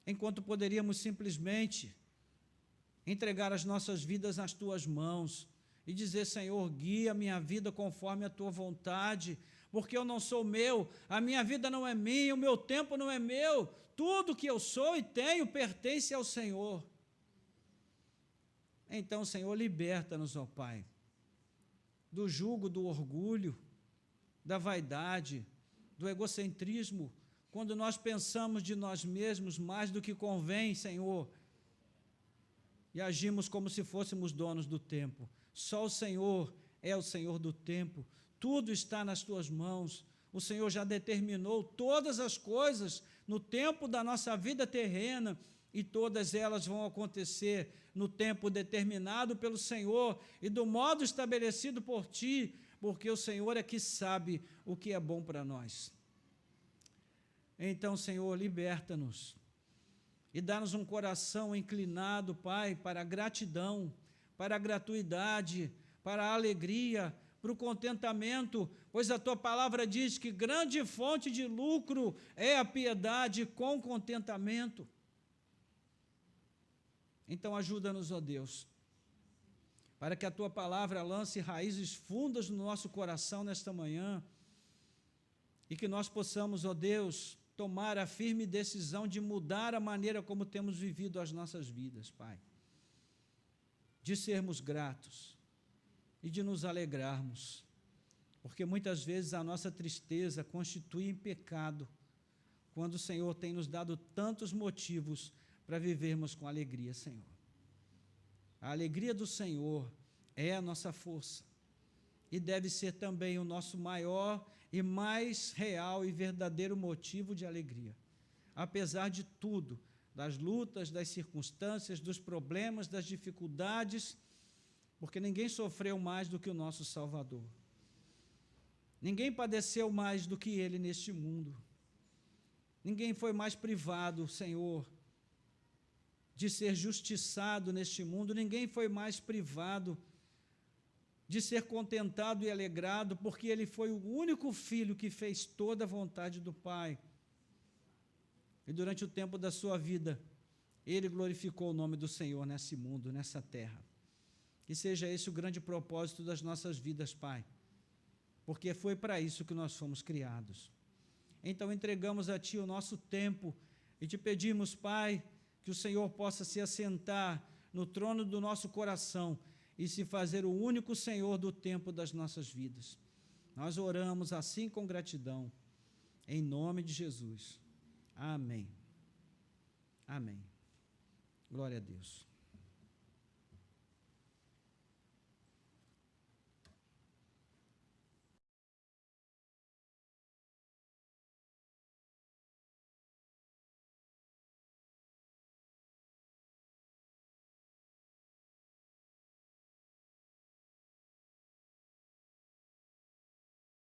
enquanto poderíamos simplesmente entregar as nossas vidas nas Tuas mãos e dizer: Senhor, guia a minha vida conforme a Tua vontade, porque eu não sou meu, a minha vida não é minha, o meu tempo não é meu, tudo que eu sou e tenho pertence ao Senhor. Então, Senhor, liberta-nos, ó Pai, do jugo do orgulho, da vaidade, do egocentrismo, quando nós pensamos de nós mesmos mais do que convém, Senhor, e agimos como se fôssemos donos do tempo. Só o Senhor é o Senhor do tempo, tudo está nas Tuas mãos. O Senhor já determinou todas as coisas no tempo da nossa vida terrena, e todas elas vão acontecer no tempo determinado pelo Senhor e do modo estabelecido por Ti, porque o Senhor é que sabe o que é bom para nós. Então, Senhor, liberta-nos e dá-nos um coração inclinado, Pai, para a gratidão, para a gratuidade, para a alegria, para o contentamento, pois a Tua palavra diz que grande fonte de lucro é a piedade com contentamento. Então ajuda-nos, ó Deus, para que a Tua palavra lance raízes fundas no nosso coração nesta manhã, e que nós possamos, ó Deus, tomar a firme decisão de mudar a maneira como temos vivido as nossas vidas, Pai, de sermos gratos e de nos alegrarmos, porque muitas vezes a nossa tristeza constitui pecado, quando o Senhor tem nos dado tantos motivos para vivermos com alegria, Senhor. A alegria do Senhor é a nossa força e deve ser também o nosso maior e mais real e verdadeiro motivo de alegria. Apesar de tudo, das lutas, das circunstâncias, dos problemas, das dificuldades, porque ninguém sofreu mais do que o nosso Salvador. Ninguém padeceu mais do que Ele neste mundo. Ninguém foi mais privado, Senhor, de ser justiçado neste mundo. Ninguém foi mais privado de ser contentado e alegrado, porque Ele foi o único Filho que fez toda a vontade do Pai. E durante o tempo da sua vida, Ele glorificou o nome do Senhor nesse mundo, nessa terra. Que seja esse o grande propósito das nossas vidas, Pai, porque foi para isso que nós fomos criados. Então entregamos a Ti o nosso tempo e Te pedimos, Pai, que o Senhor possa se assentar no trono do nosso coração e se fazer o único Senhor do tempo das nossas vidas. Nós oramos assim com gratidão, em nome de Jesus. Amém. Amém. Glória a Deus.